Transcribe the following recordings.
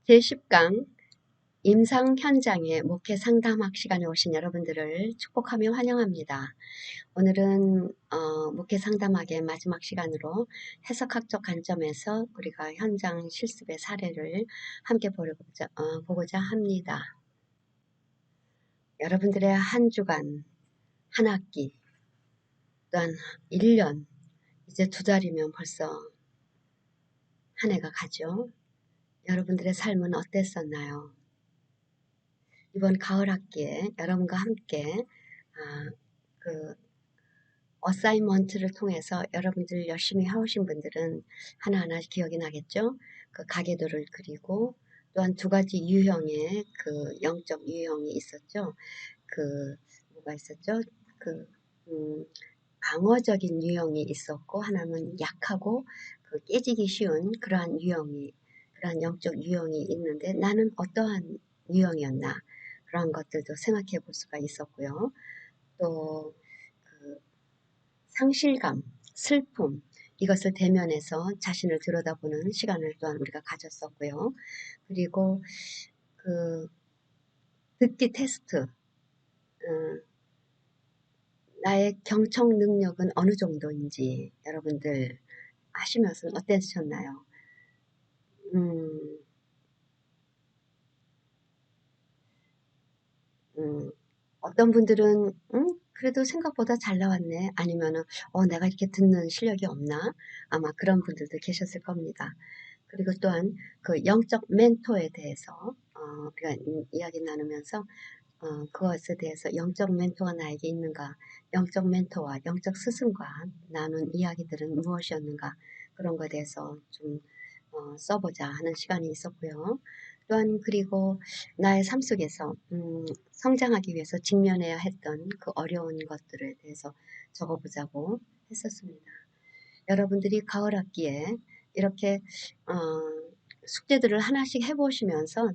제10강 임상 현장의 목회 상담학 시간에 오신 여러분들을 축복하며 환영합니다. 오늘은 목회 상담학의 마지막 시간으로 해석학적 관점에서 우리가 현장 실습의 사례를 함께 보고자 합니다. 여러분들의 한 주간, 한 학기, 또한 1년, 이제 2달이면 벌써 한 해가 가죠. 여러분들의 삶은 어땠었나요? 이번 가을 학기에 여러분과 함께 그 어사이먼트를 통해서 여러분들 열심히 해오신 분들은 하나하나 기억이 나겠죠. 그 가계도를 그리고 또한 2가지 유형의 그 영적 유형이 있었죠. 그 뭐가 있었죠? 그 방어적인 유형이 있었고 하나는 약하고 그 깨지기 쉬운 그러한 영적 유형이 있는데 나는 어떠한 유형이었나 그런 것들도 생각해 볼 수가 있었고요. 또 그 상실감, 슬픔 이것을 대면해서 자신을 들여다보는 시간을 또한 우리가 가졌었고요. 그리고 그 듣기 테스트, 나의 경청 능력은 어느 정도인지 여러분들 하시면서 어떠셨나요? 음, 어떤 분들은 그래도 생각보다 잘 나왔네. 아니면은 내가 이렇게 듣는 실력이 없나? 아마 그런 분들도 계셨을 겁니다. 그리고 또한 그 영적 멘토에 대해서 우리가 이야기 나누면서 그것에 대해서 영적 멘토가 나에게 있는가, 영적 멘토와 영적 스승과 나눈 이야기들은 무엇이었는가 그런 것에 대해서 좀 써보자 하는 시간이 있었고요. 또한 그리고 나의 삶 속에서 성장하기 위해서 직면해야 했던 그 어려운 것들에 대해서 적어보자고 했었습니다. 여러분들이 가을 학기에 이렇게 숙제들을 하나씩 해보시면서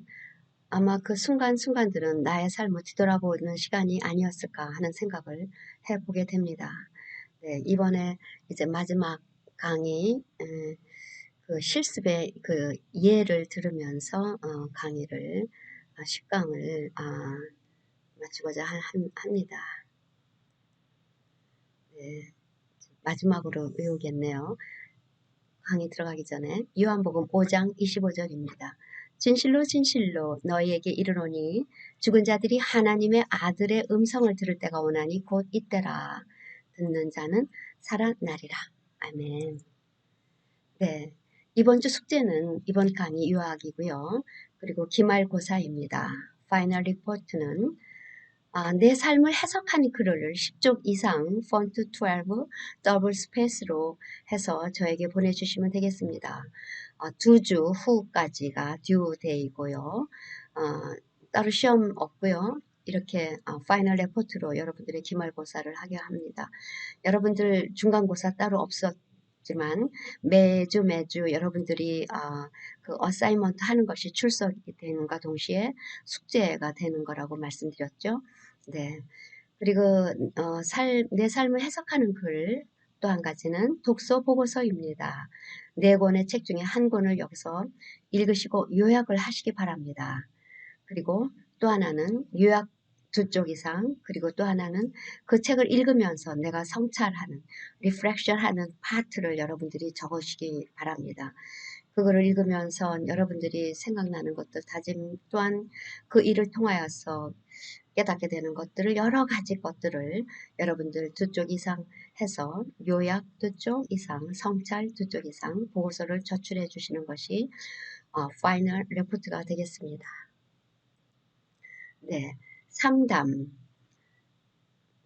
아마 그 순간순간들은 나의 삶을 뒤돌아보는 시간이 아니었을까 하는 생각을 해보게 됩니다. 네, 이번에 이제 마지막 강의 그 실습의 그 예를 들으면서 강의를 10강을 마치고자 합니다. 네, 마지막으로 외우겠네요. 강의 들어가기 전에 요한복음 5장 25절입니다. 진실로 진실로 너희에게 이르노니 죽은 자들이 하나님의 아들의 음성을 들을 때가 오나니 곧 이때라. 듣는 자는 살아나리라. 아멘. 네, 이번 주 숙제는 이번 강의 유학이고요. 그리고 기말고사입니다. 파이널 리포트는 내 삶을 해석하는 글을 10쪽 이상 폰트 12 더블 스페이스로 해서 저에게 보내주시면 되겠습니다. 2주 후까지가 듀 데이고요. 따로 시험 없고요. 이렇게 파이널 레포트로 여러분들의 기말고사를 하게 합니다. 여러분들 중간고사 따로 없었지만 매주 여러분들이 그 어사이먼트 하는 것이 출석이 되는과 동시에 숙제가 되는 거라고 말씀드렸죠. 네. 그리고 내 삶을 해석하는 글 또 한 가지는 독서 보고서입니다. 4권의 책 중에 1권을 여기서 읽으시고 요약을 하시기 바랍니다. 그리고 또 하나는 요약 2쪽 이상, 그리고 또 하나는 그 책을 읽으면서 내가 성찰하는, 리프렉션하는 파트를 여러분들이 적으시기 바랍니다. 그거를 읽으면서 여러분들이 생각나는 것들, 다짐 또한 그 일을 통하여서 깨닫게 되는 것들을 여러 가지 것들을 여러분들 2쪽 이상 해서 요약 2쪽 이상, 성찰 2쪽 이상 보고서를 제출해 주시는 것이 파이널 레포트가 되겠습니다. 네, 상담.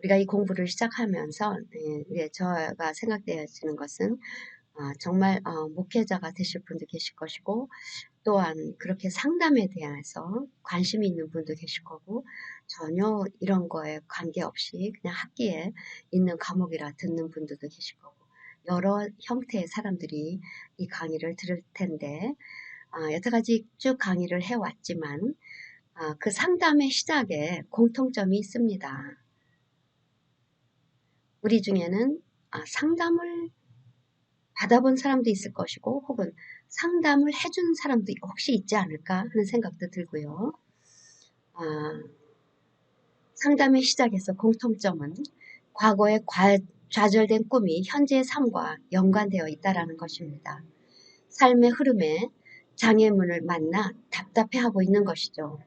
우리가 이 공부를 시작하면서 저가 생각되어지는 것은 정말 목회자가 되실 분도 계실 것이고 또한 그렇게 상담에 대해서 관심이 있는 분도 계실 거고 전혀 이런 거에 관계없이 그냥 학기에 있는 과목이라 듣는 분들도 계실 거고 여러 형태의 사람들이 이 강의를 들을 텐데 여태까지 쭉 강의를 해왔지만 그 상담의 시작에 공통점이 있습니다. 우리 중에는 상담을 받아본 사람도 있을 것이고 혹은 상담을 해준 사람도 혹시 있지 않을까 하는 생각도 들고요. 상담의 시작에서 공통점은 과거의 좌절된 꿈이 현재의 삶과 연관되어 있다는 것입니다. 삶의 흐름에 장애물을 만나 답답해하고 있는 것이죠.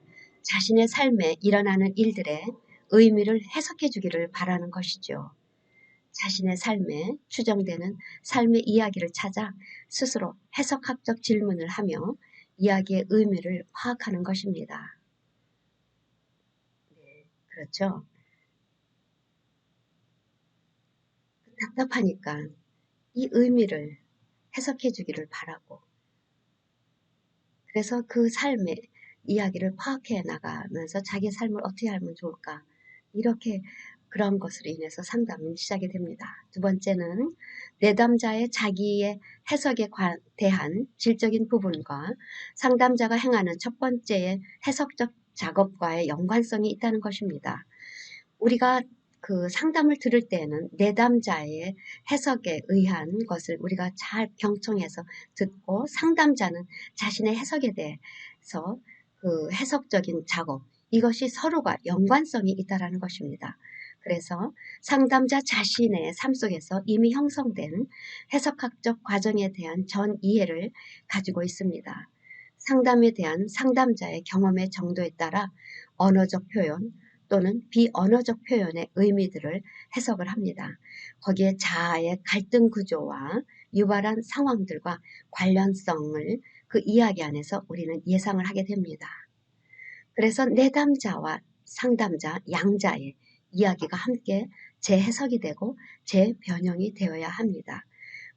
자신의 삶에 일어나는 일들의 의미를 해석해 주기를 바라는 것이죠. 자신의 삶에 추정되는 삶의 이야기를 찾아 스스로 해석학적 질문을 하며 이야기의 의미를 파악하는 것입니다. 네, 그렇죠. 답답하니까 이 의미를 해석해 주기를 바라고 그래서 그 삶의 이야기를 파악해 나가면서 자기 삶을 어떻게 하면 좋을까 이렇게 그런 것으로 인해서 상담은 시작이 됩니다. 두 번째는 내담자의 자기의 해석에 대한 질적인 부분과 상담자가 행하는 첫 번째의 해석적 작업과의 연관성이 있다는 것입니다. 우리가 그 상담을 들을 때에는 내담자의 해석에 의한 것을 우리가 잘 경청해서 듣고 상담자는 자신의 해석에 대해서 그 해석적인 작업 이것이 서로가 연관성이 있다는 것입니다. 그래서 상담자 자신의 삶 속에서 이미 형성된 해석학적 과정에 대한 전 이해를 가지고 있습니다. 상담에 대한 상담자의 경험의 정도에 따라 언어적 표현, 또는 비언어적 표현의 의미들을 해석을 합니다. 거기에 자아의 갈등 구조와 유발한 상황들과 관련성을 그 이야기 안에서 우리는 예상을 하게 됩니다. 그래서 내담자와 상담자, 양자의 이야기가 함께 재해석이 되고 재변형이 되어야 합니다.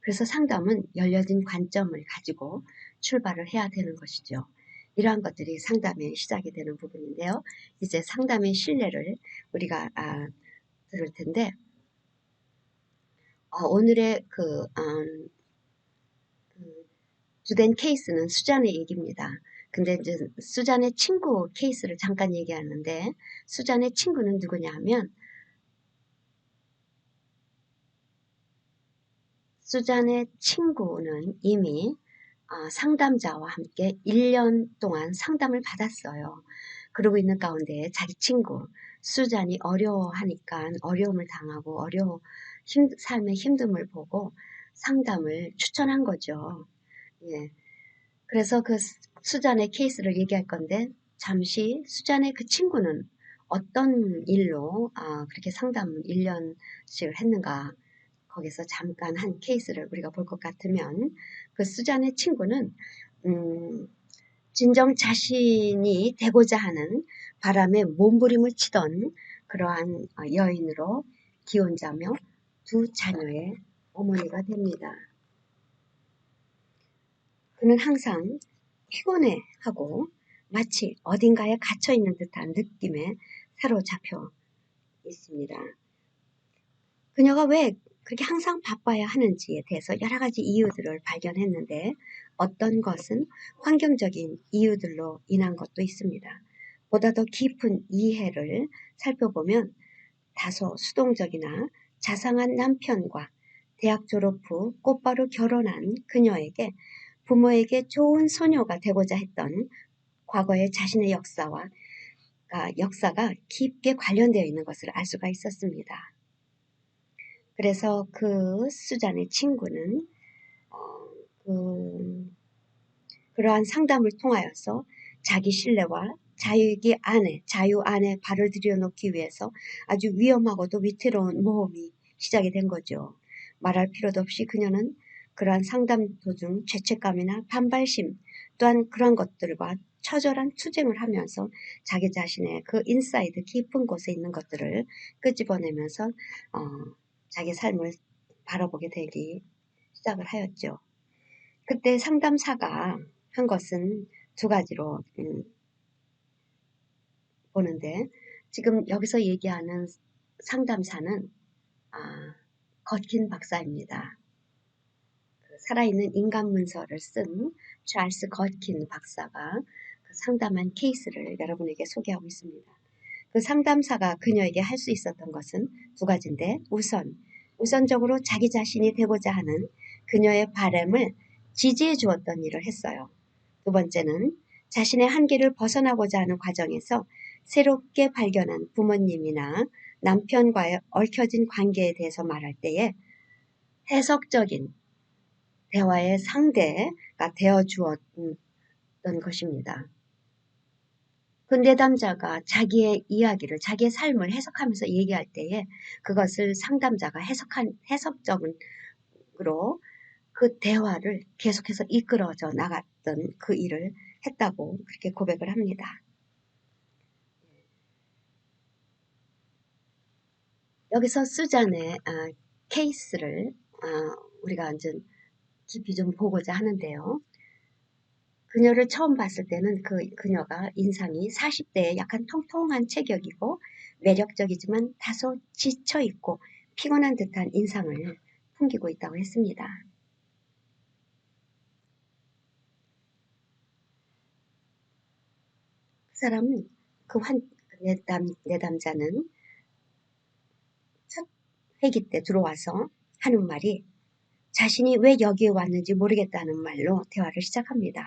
그래서 상담은 열려진 관점을 가지고 출발을 해야 되는 것이죠. 이러한 것들이 상담의 시작이 되는 부분인데요. 이제 상담의 신뢰를 우리가 들을 텐데 오늘의 그 주된 케이스는 수잔의 얘기입니다. 근데 이제 수잔의 친구 케이스를 잠깐 얘기하는데 수잔의 친구는 누구냐 하면 수잔의 친구는 이미 상담자와 함께 1년 동안 상담을 받았어요. 그러고 있는 가운데 자기 친구 수잔이 어려워하니까 어려움을 당하고 삶의 힘듦을 보고 상담을 추천한 거죠. 예. 그래서 그 수잔의 케이스를 얘기할 건데 잠시 수잔의 그 친구는 어떤 일로 그렇게 상담 1년씩을 했는가 거기서 잠깐 한 케이스를 우리가 볼 것 같으면 그 수잔의 친구는 진정 자신이 되고자 하는 바람에 몸부림을 치던 그러한 여인으로 기혼자며 두 자녀의 어머니가 됩니다. 그는 항상 피곤해하고 마치 어딘가에 갇혀있는 듯한 느낌에 사로잡혀 있습니다. 그녀가 왜 그렇게 항상 바빠야 하는지에 대해서 여러 가지 이유들을 발견했는데 어떤 것은 환경적인 이유들로 인한 것도 있습니다. 보다 더 깊은 이해를 살펴보면 다소 수동적이나 자상한 남편과 대학 졸업 후 곧바로 결혼한 그녀에게 부모에게 좋은 소녀가 되고자 했던 과거의 자신의 역사가 깊게 관련되어 있는 것을 알 수가 있었습니다. 그래서 그 수잔의 친구는 그러한 상담을 통하여서 자기 신뢰와 자유 안에 발을 들여놓기 위해서 아주 위험하고도 위태로운 모험이 시작이 된 거죠. 말할 필요도 없이 그녀는 그러한 상담 도중 죄책감이나 반발심 또한 그런 것들과 처절한 투쟁을 하면서 자기 자신의 그 인사이드 깊은 곳에 있는 것들을 끄집어내면서 자기 삶을 바라보게 되기 시작을 하였죠. 그때 상담사가 한 것은 두 가지로 보는데 지금 여기서 얘기하는 상담사는 걷킨 박사입니다. 살아있는 인간 문서를 쓴 찰스 걷킨 박사가 그 상담한 케이스를 여러분에게 소개하고 있습니다. 그 상담사가 그녀에게 할 수 있었던 것은 두 가지인데 우선적으로 자기 자신이 되고자 하는 그녀의 바람을 지지해 주었던 일을 했어요. 두 번째는 자신의 한계를 벗어나고자 하는 과정에서 새롭게 발견한 부모님이나 남편과의 얽혀진 관계에 대해서 말할 때에 해석적인 대화의 상대가 되어 주었던 것입니다. 그 내담자가 자기의 이야기를, 자기의 삶을 해석하면서 얘기할 때에 그것을 상담자가 해석적으로 그 대화를 계속해서 이끌어져 나갔던 그 일을 했다고 그렇게 고백을 합니다. 여기서 수잔의 케이스를 우리가 완전 깊이 좀 보고자 하는데요. 그녀를 처음 봤을 때는 그녀가 인상이 40대에 약간 통통한 체격이고 매력적이지만 다소 지쳐있고 피곤한 듯한 인상을 풍기고 있다고 했습니다. 그 사람은 내담자는 첫 회기 때 들어와서 하는 말이 자신이 왜 여기에 왔는지 모르겠다는 말로 대화를 시작합니다.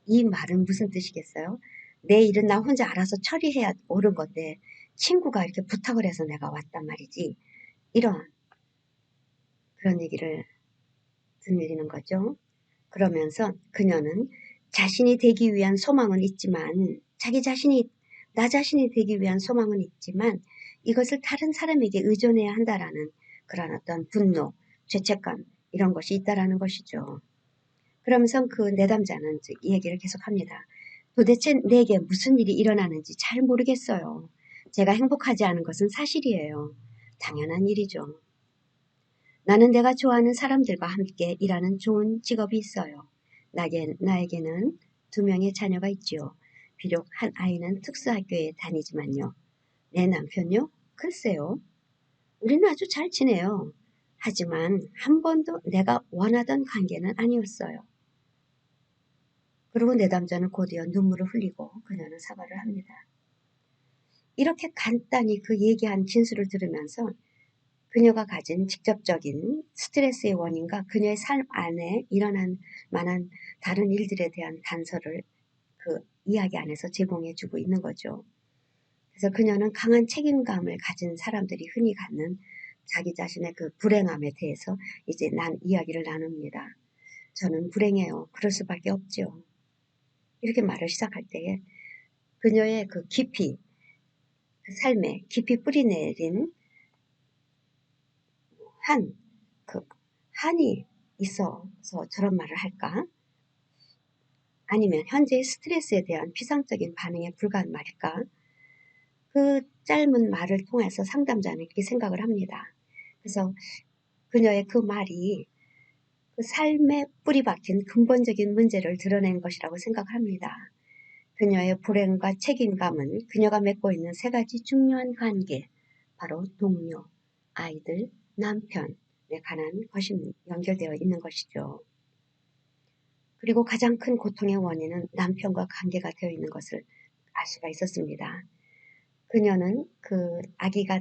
이 말은 무슨 뜻이겠어요? 내 일은 나 혼자 알아서 처리해야 옳은 건데 친구가 이렇게 부탁을 해서 내가 왔단 말이지. 이런 그런 얘기를 들리는 거죠. 그러면서 그녀는 자신이 되기 위한 소망은 있지만 나 자신이 되기 위한 소망은 있지만 이것을 다른 사람에게 의존해야 한다라는 그런 어떤 분노, 죄책감 이런 것이 있다라는 것이죠. 그러면서 그 내담자는 이 얘기를 계속합니다. 도대체 내게 무슨 일이 일어나는지 잘 모르겠어요. 제가 행복하지 않은 것은 사실이에요. 당연한 일이죠. 나는 내가 좋아하는 사람들과 함께 일하는 좋은 직업이 있어요. 나에게는 2명의 자녀가 있지요. 비록 한 아이는 특수학교에 다니지만요. 내 남편요? 글쎄요. 우리는 아주 잘 지내요. 하지만 한 번도 내가 원하던 관계는 아니었어요. 그리고 내담자는 곧이어 눈물을 흘리고 그녀는 사과를 합니다. 이렇게 간단히 그 얘기한 진술을 들으면서 그녀가 가진 직접적인 스트레스의 원인과 그녀의 삶 안에 일어난 만한 다른 일들에 대한 단서를 그 이야기 안에서 제공해 주고 있는 거죠. 그래서 그녀는 강한 책임감을 가진 사람들이 흔히 갖는 자기 자신의 그 불행함에 대해서 이제 이야기를 나눕니다. 저는 불행해요. 그럴 수밖에 없죠. 이렇게 말을 시작할 때에 그녀의 그 깊이, 그 삶에 깊이 뿌리내린 그 한이 있어서 저런 말을 할까? 아니면 현재의 스트레스에 대한 피상적인 반응에 불과한 말일까? 그 짧은 말을 통해서 상담자는 이렇게 생각을 합니다. 그래서 그녀의 그 말이 그 삶에 뿌리 박힌 근본적인 문제를 드러낸 것이라고 생각합니다. 그녀의 불행과 책임감은 그녀가 맺고 있는 3가지 중요한 관계, 바로 동료, 아이들, 남편에 관한 것이 연결되어 있는 것이죠. 그리고 가장 큰 고통의 원인은 남편과 관계가 되어 있는 것을 알 수가 있었습니다. 그녀는 아이가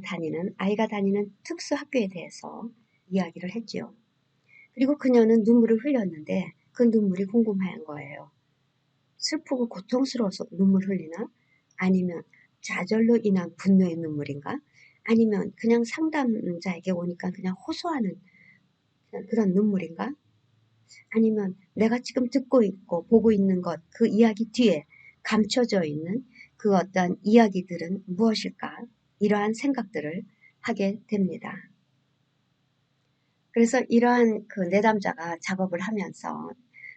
다니는 특수학교에 대해서 이야기를 했지요. 그리고 그녀는 눈물을 흘렸는데 그 눈물이 궁금한 거예요. 슬프고 고통스러워서 눈물 흘리나? 아니면 좌절로 인한 분노의 눈물인가? 아니면 그냥 상담자에게 오니까 그냥 호소하는 그런 눈물인가? 아니면 내가 지금 듣고 있고 보고 있는 그 이야기 뒤에 감춰져 있는 그 어떤 이야기들은 무엇일까? 이러한 생각들을 하게 됩니다. 그래서 이러한 그 내담자가 작업을 하면서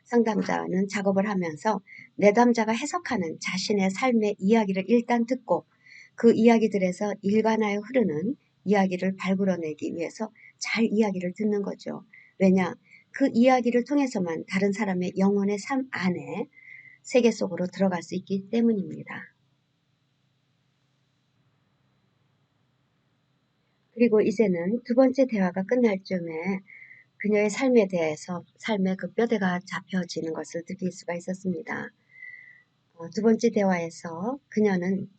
상담자는 작업을 하면서 내담자가 해석하는 자신의 삶의 이야기를 일단 듣고 그 이야기들에서 일관하여 흐르는 이야기를 발굴어내기 위해서 잘 이야기를 듣는 거죠. 왜냐? 그 이야기를 통해서만 다른 사람의 영혼의 삶 안에 세계 속으로 들어갈 수 있기 때문입니다. 그리고 이제는 2번째 대화가 끝날 쯤에 그녀의 삶에 대해서 삶의 그 뼈대가 잡혀지는 것을 느낄 수가 있었습니다. 2번째 대화에서 그녀는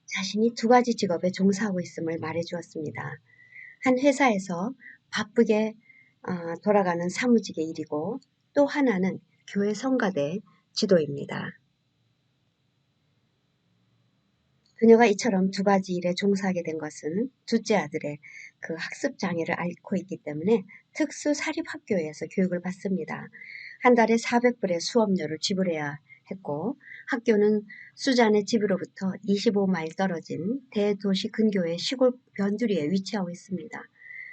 자신이 2가지 직업에 종사하고 있음을 말해 주었습니다. 한 회사에서 바쁘게 돌아가는 사무직의 일이고, 또 하나는 교회 성가대 지도입니다. 그녀가 이처럼 두 가지 일에 종사하게 된 것은 둘째 아들의 그 학습 장애를 앓고 있기 때문에 특수 사립학교에서 교육을 받습니다. 한 달에 400불의 수업료를 지불해야 했고, 학교는 수잔의 집으로부터 25마일 떨어진 대도시 근교의 시골 변두리에 위치하고 있습니다.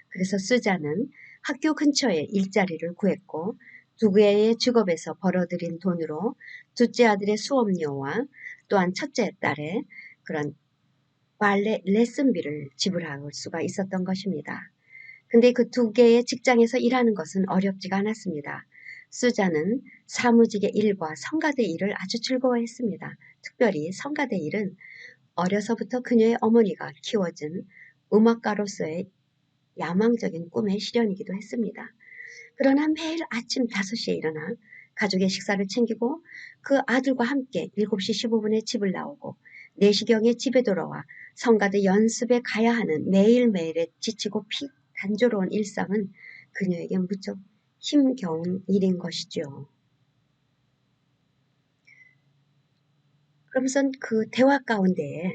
그래서 수잔은 학교 근처에 일자리를 구했고, 두 개의 직업에서 벌어들인 돈으로 둘째 아들의 수업료와 또한 첫째 딸의 그런 발레 레슨비를 지불할 수가 있었던 것입니다. 근데 그 두 개의 직장에서 일하는 것은 어렵지가 않았습니다. 수자는 사무직의 일과 성가대 일을 아주 즐거워했습니다. 특별히 성가대 일은 어려서부터 그녀의 어머니가 키워준 음악가로서의 야망적인 꿈의 실현이기도 했습니다. 그러나 매일 아침 5시에 일어나 가족의 식사를 챙기고 그 아들과 함께 7시 15분에 집을 나오고 4시경에 집에 돌아와 성가대 연습에 가야 하는 매일매일의 지치고 단조로운 일상은 그녀에게 무척 힘겨운 일인 것이죠. 그러면서 그 대화 가운데에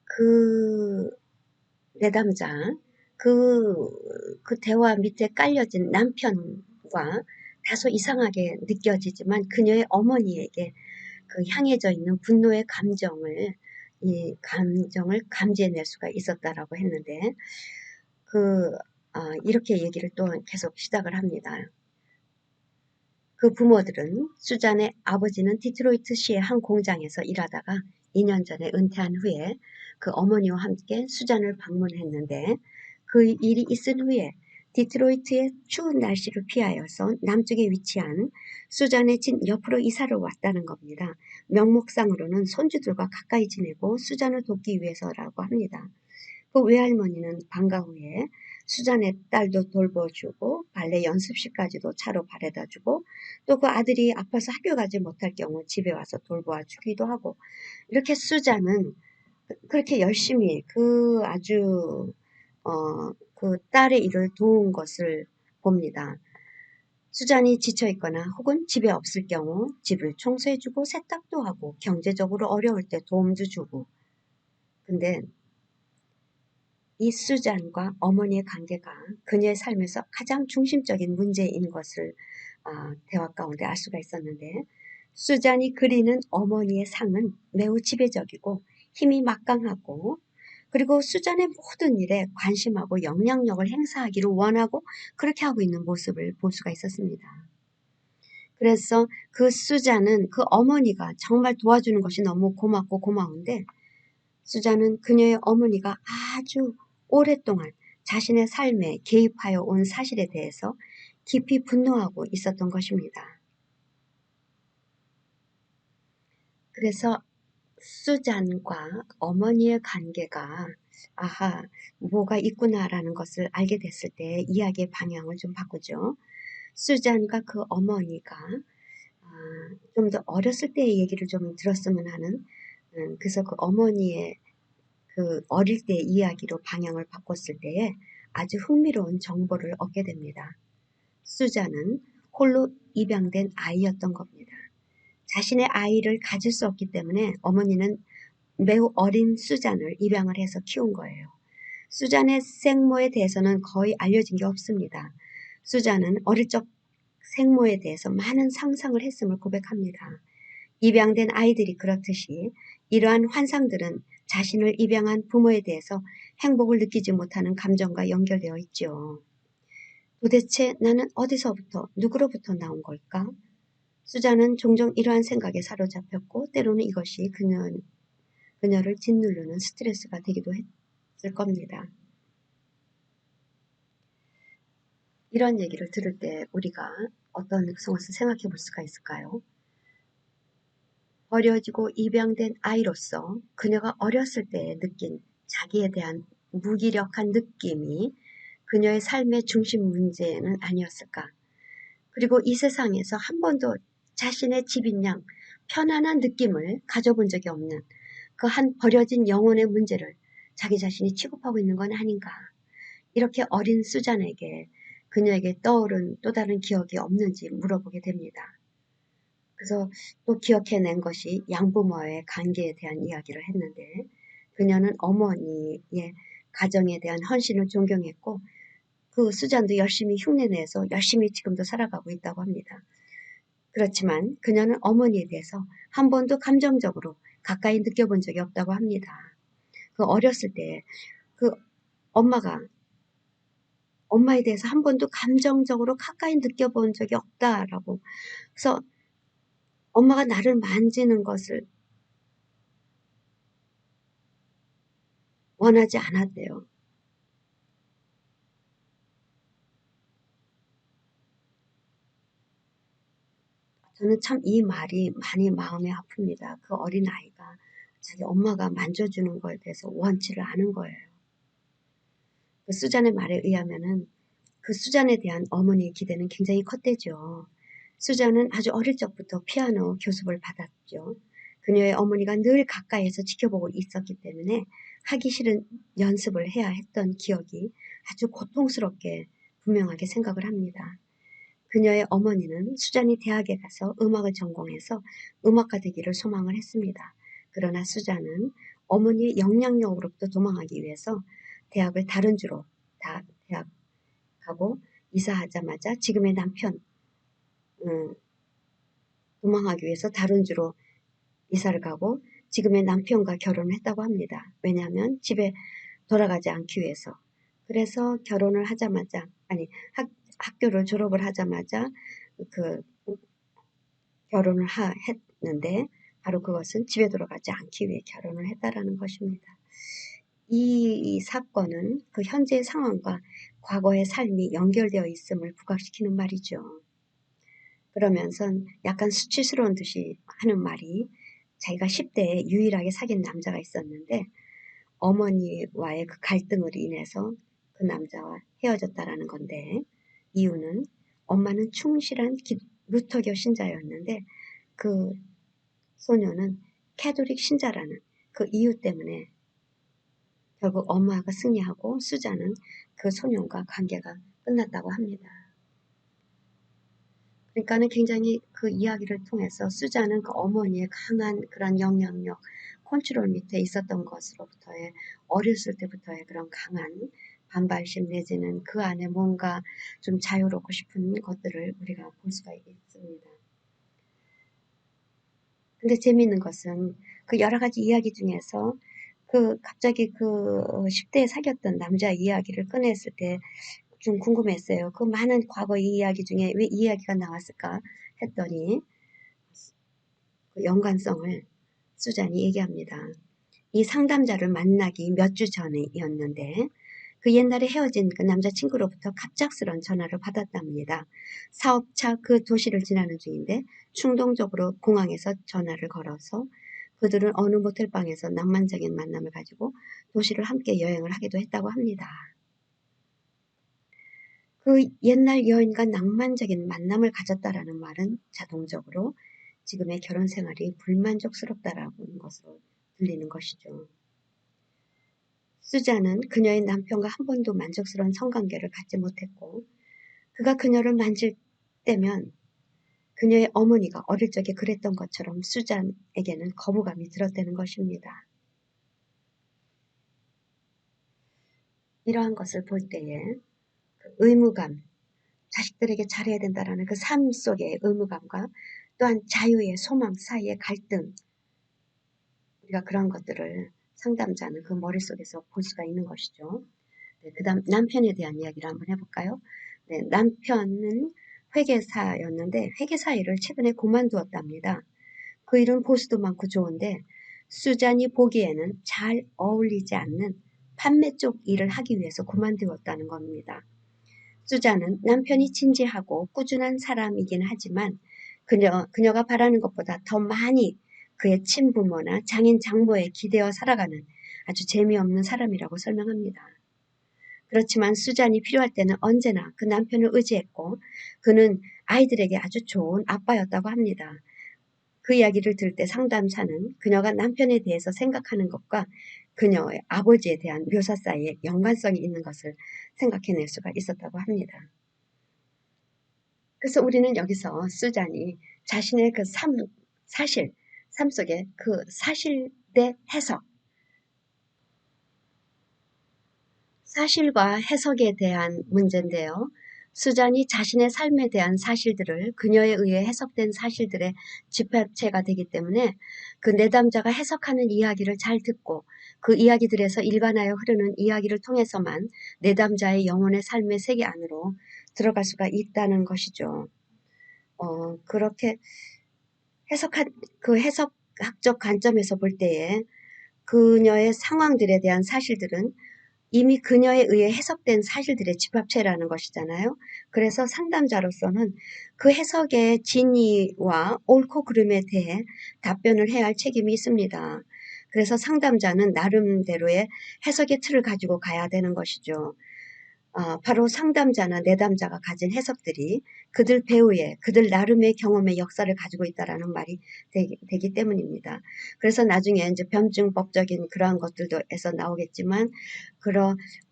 그 내담자 그 대화 밑에 깔려진 남편과 다소 이상하게 느껴지지만 그녀의 어머니에게 그 향해져 있는 분노의 이 감정을 감지해낼 수가 있었다라고 했는데 이렇게 얘기를 또 계속 시작을 합니다. 그 부모들은 수잔의 아버지는 디트로이트시의 한 공장에서 일하다가 2년 전에 은퇴한 후에 그 어머니와 함께 수잔을 방문했는데 그 일이 있은 후에 디트로이트의 추운 날씨를 피하여서 남쪽에 위치한 수잔의 집 옆으로 이사를 왔다는 겁니다. 명목상으로는 손주들과 가까이 지내고 수잔을 돕기 위해서라고 합니다. 그 외할머니는 방과 후에 수잔의 딸도 돌봐주고 발레 연습실까지도 차로 바래다주고 또 그 아들이 아파서 학교 가지 못할 경우 집에 와서 돌봐주기도 하고 이렇게 수잔은 그렇게 열심히 그 딸의 일을 도운 것을 봅니다. 수잔이 지쳐있거나 혹은 집에 없을 경우 집을 청소해주고 세탁도 하고 경제적으로 어려울 때 도움도 주고 근데 이 수잔과 어머니의 관계가 그녀의 삶에서 가장 중심적인 문제인 것을 대화 가운데 알 수가 있었는데 수잔이 그리는 어머니의 상은 매우 지배적이고 힘이 막강하고 그리고 수잔의 모든 일에 관심하고 영향력을 행사하기를 원하고 그렇게 하고 있는 모습을 볼 수가 있었습니다. 그래서 그 수잔은 그 어머니가 정말 도와주는 것이 너무 고맙고 고마운데 수잔은 그녀의 어머니가 아주 오랫동안 자신의 삶에 개입하여 온 사실에 대해서 깊이 분노하고 있었던 것입니다. 그래서 수잔과 어머니의 관계가 뭐가 있구나라는 것을 알게 됐을 때 이야기의 방향을 좀 바꾸죠. 수잔과 그 어머니가 좀 더 어렸을 때의 얘기를 좀 들었으면 하는 그래서 그 어머니의 그 어릴 때 이야기로 방향을 바꿨을 때에 아주 흥미로운 정보를 얻게 됩니다. 수잔은 홀로 입양된 아이였던 겁니다. 자신의 아이를 가질 수 없기 때문에 어머니는 매우 어린 수잔을 입양을 해서 키운 거예요. 수잔의 생모에 대해서는 거의 알려진 게 없습니다. 수잔은 어릴 적 생모에 대해서 많은 상상을 했음을 고백합니다. 입양된 아이들이 그렇듯이 이러한 환상들은 자신을 입양한 부모에 대해서 행복을 느끼지 못하는 감정과 연결되어 있죠. 도대체 나는 어디서부터 누구로부터 나온 걸까? 수잔은 종종 이러한 생각에 사로잡혔고 때로는 이것이 그녀를 짓누르는 스트레스가 되기도 했을 겁니다. 이런 얘기를 들을 때 우리가 어떤 것을 생각해 볼 수가 있을까요? 버려지고 입양된 아이로서 그녀가 어렸을 때 느낀 자기에 대한 무기력한 느낌이 그녀의 삶의 중심 문제는 아니었을까? 그리고 이 세상에서 한 번도 자신의 집인 양 편안한 느낌을 가져본 적이 없는 그 한 버려진 영혼의 문제를 자기 자신이 취급하고 있는 건 아닌가? 이렇게 어린 수잔에게 그녀에게 떠오른 또 다른 기억이 없는지 물어보게 됩니다. 그래서 또 기억해낸 것이 양부모와의 관계에 대한 이야기를 했는데 그녀는 어머니의 가정에 대한 헌신을 존경했고 그 수잔도 열심히 흉내내서 열심히 지금도 살아가고 있다고 합니다. 그렇지만 그녀는 어머니에 대해서 한 번도 감정적으로 가까이 느껴본 적이 없다고 합니다. 그 어렸을 때 그 엄마에 대해서 한 번도 감정적으로 가까이 느껴본 적이 없다라고. 그래서 엄마가 나를 만지는 것을 원하지 않았대요. 저는 참 이 말이 많이 마음이 아픕니다. 그 어린아이가 자기 엄마가 만져주는 거에 대해서 원치를 않은 거예요. 그 수잔의 말에 의하면은 그 수잔에 대한 어머니의 기대는 굉장히 컸대죠. 수잔은 아주 어릴 적부터 피아노 교습을 받았죠. 그녀의 어머니가 늘 가까이에서 지켜보고 있었기 때문에 하기 싫은 연습을 해야 했던 기억이 아주 고통스럽게 분명하게 생각을 합니다. 그녀의 어머니는 수잔이 대학에 가서 음악을 전공해서 음악가 되기를 소망을 했습니다. 그러나 수잔은 어머니의 영향력으로부터 도망하기 위해서 대학을 다른 주로 대학 가고 이사하자마자 지금의 남편 도망하기 위해서 다른 주로 이사를 가고 지금의 남편과 결혼을 했다고 합니다. 왜냐하면 집에 돌아가지 않기 위해서. 그래서 결혼을 하자마자 학교를 졸업을 하자마자 그 결혼을 했는데 바로 그것은 집에 돌아가지 않기 위해 결혼을 했다라는 것입니다. 이 사건은 그 현재의 상황과 과거의 삶이 연결되어 있음을 부각시키는 말이죠. 그러면서 약간 수치스러운 듯이 하는 말이 자기가 10대에 유일하게 사귄 남자가 있었는데 어머니와의 그 갈등으로 인해서 그 남자와 헤어졌다라는 건데 이유는 엄마는 충실한 루터교 신자였는데 그 소녀는 캐톨릭 신자라는 그 이유 때문에 결국 엄마가 승리하고 수자는 그 소년과 관계가 끝났다고 합니다. 그러니까는 굉장히 그 이야기를 통해서 수자는 그 어머니의 강한 그런 영향력, 컨트롤 밑에 있었던 것으로부터의 어렸을 때부터의 그런 강한 반발심 내지는 그 안에 뭔가 좀 자유롭고 싶은 것들을 우리가 볼 수가 있습니다. 근데 재미있는 것은 그 여러 가지 이야기 중에서 그 갑자기 그 10대에 사귀었던 남자 이야기를 꺼냈을 때 좀 궁금했어요. 그 많은 과거 이야기 중에 왜 이 이야기가 나왔을까 했더니 그 연관성을 수잔이 얘기합니다. 이 상담자를 만나기 몇 주 전이었는데 그 옛날에 헤어진 그 남자친구로부터 갑작스런 전화를 받았답니다. 사업차 그 도시를 지나는 중인데 충동적으로 공항에서 전화를 걸어서 그들은 어느 모텔방에서 낭만적인 만남을 가지고 도시를 함께 여행을 하기도 했다고 합니다. 그 옛날 여인과 낭만적인 만남을 가졌다라는 말은 자동적으로 지금의 결혼 생활이 불만족스럽다라는 것으로 들리는 것이죠. 수자는 그녀의 남편과 한 번도 만족스러운 성관계를 갖지 못했고 그가 그녀를 만질 때면 그녀의 어머니가 어릴 적에 그랬던 것처럼 수잔에게는 거부감이 들었다는 것입니다. 이러한 것을 볼 때에 그 의무감, 자식들에게 잘해야 된다라는 그 삶 속의 의무감과 또한 자유의 소망 사이의 갈등, 우리가 그런 것들을 상담자는 그 머릿속에서 볼 수가 있는 것이죠. 네, 그 다음 남편에 대한 이야기를 한번 해볼까요? 네, 남편은 회계사였는데 회계사 일을 최근에 그만두었답니다. 그 일은 보수도 많고 좋은데 수잔이 보기에는 잘 어울리지 않는 판매 쪽 일을 하기 위해서 그만두었다는 겁니다. 수잔은 남편이 진지하고 꾸준한 사람이긴 하지만 그녀가 바라는 것보다 더 많이 그의 친부모나 장인 장모에 기대어 살아가는 아주 재미없는 사람이라고 설명합니다. 그렇지만 수잔이 필요할 때는 언제나 그 남편을 의지했고 그는 아이들에게 아주 좋은 아빠였다고 합니다. 그 이야기를 들을 때 상담사는 그녀가 남편에 대해서 생각하는 것과 그녀의 아버지에 대한 묘사 사이에 연관성이 있는 것을 생각해낼 수가 있었다고 합니다. 그래서 우리는 여기서 수잔이 자신의 그 삶 속에 그 사실의 해석, 사실과 해석에 대한 문제인데요. 수잔이 자신의 삶에 대한 사실들을 그녀에 의해 해석된 사실들의 집합체가 되기 때문에 그 내담자가 해석하는 이야기를 잘 듣고 그 이야기들에서 일관하여 흐르는 이야기를 통해서만 내담자의 영혼의 삶의 세계 안으로 들어갈 수가 있다는 것이죠. 그렇게 그 해석학적 관점에서 볼 때에 그녀의 상황들에 대한 사실들은 이미 그녀에 의해 해석된 사실들의 집합체라는 것이잖아요. 그래서 상담자로서는 그 해석의 진위와 옳고 그름에 대해 답변을 해야 할 책임이 있습니다. 그래서 상담자는 나름대로의 해석의 틀을 가지고 가야 되는 것이죠. 바로 상담자나 내담자가 가진 해석들이 그들 배우의, 그들 나름의 경험의 역사를 가지고 있다라는 말이 되기 때문입니다. 그래서 나중에 이제 변증법적인 그러한 것들도에서 나오겠지만,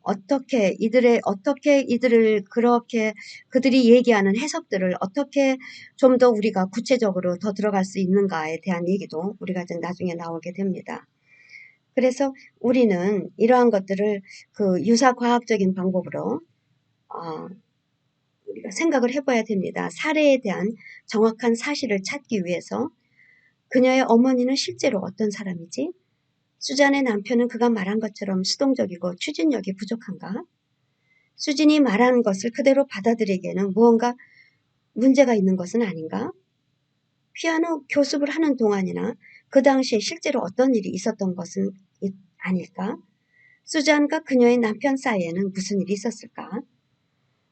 어떻게 이들을 그렇게 그들이 얘기하는 해석들을 어떻게 좀 더 우리가 구체적으로 더 들어갈 수 있는가에 대한 얘기도 우리가 이제 나중에 나오게 됩니다. 그래서 우리는 이러한 것들을 그 유사과학적인 방법으로 우리가 생각을 해봐야 됩니다. 사례에 대한 정확한 사실을 찾기 위해서 그녀의 어머니는 실제로 어떤 사람이지? 수잔의 남편은 그가 말한 것처럼 수동적이고 추진력이 부족한가? 수진이 말한 것을 그대로 받아들이기에는 무언가 문제가 있는 것은 아닌가? 피아노 교습을 하는 동안이나 그 당시에 실제로 어떤 일이 있었던 것은 아닐까? 수잔과 그녀의 남편 사이에는 무슨 일이 있었을까?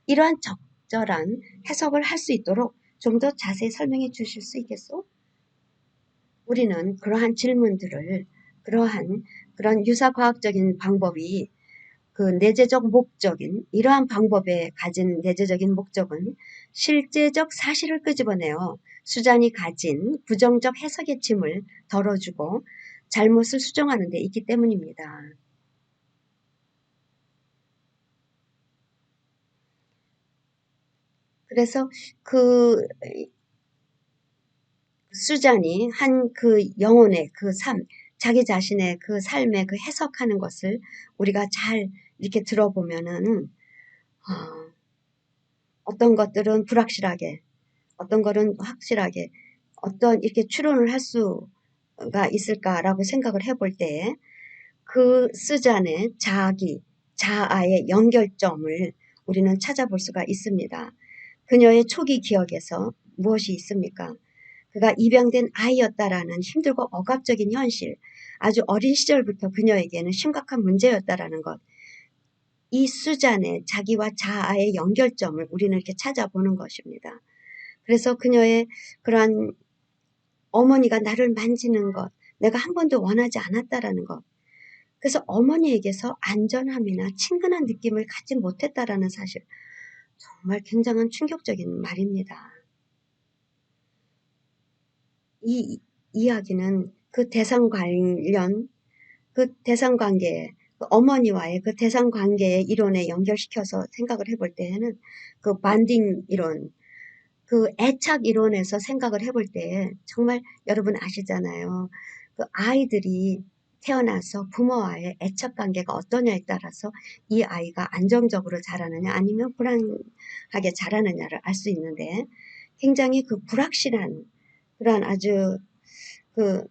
이러한 적절한 해석을 할 수 있도록 좀 더 자세히 설명해 주실 수 있겠소? 우리는 그러한 질문들을 그런 유사과학적인 방법이 그 내재적 목적인 이러한 방법에 가진 내재적인 목적은 실제적 사실을 끄집어내어 수잔이 가진 부정적 해석의 짐을 덜어주고 잘못을 수정하는 데 있기 때문입니다. 그래서 그 수잔이 한 그 영혼의 그 자기 자신의 그 삶의 그 해석하는 것을 우리가 잘 이렇게 들어보면은, 어떤 것들은 불확실하게, 어떤 것은 확실하게, 어떤 이렇게 추론을 할 수가 있을까라고 생각을 해볼 때, 그 수잔의 자아의 연결점을 우리는 찾아볼 수가 있습니다. 그녀의 초기 기억에서 무엇이 있습니까? 그가 입양된 아이였다라는 힘들고 억압적인 현실, 아주 어린 시절부터 그녀에게는 심각한 문제였다라는 것, 이 수잔의 자기와 자아의 연결점을 우리는 이렇게 찾아보는 것입니다. 그래서 그녀의 그러한 어머니가 나를 만지는 것, 내가 한 번도 원하지 않았다라는 것, 그래서 어머니에게서 안전함이나 친근한 느낌을 갖지 못했다라는 사실, 정말 굉장한 충격적인 말입니다. 이 이야기는 그 대상 관계, 그 어머니와의 그 대상 관계의 이론에 연결시켜서 생각을 해볼 때에는 그 반딩 이론, 그 애착 이론에서 생각을 해볼 때 정말 여러분 아시잖아요. 그 아이들이 태어나서 부모와의 애착 관계가 어떠냐에 따라서 이 아이가 안정적으로 자라느냐 아니면 불안하게 자라느냐를 알 수 있는데, 굉장히 그 불확실한 그러한 아주 그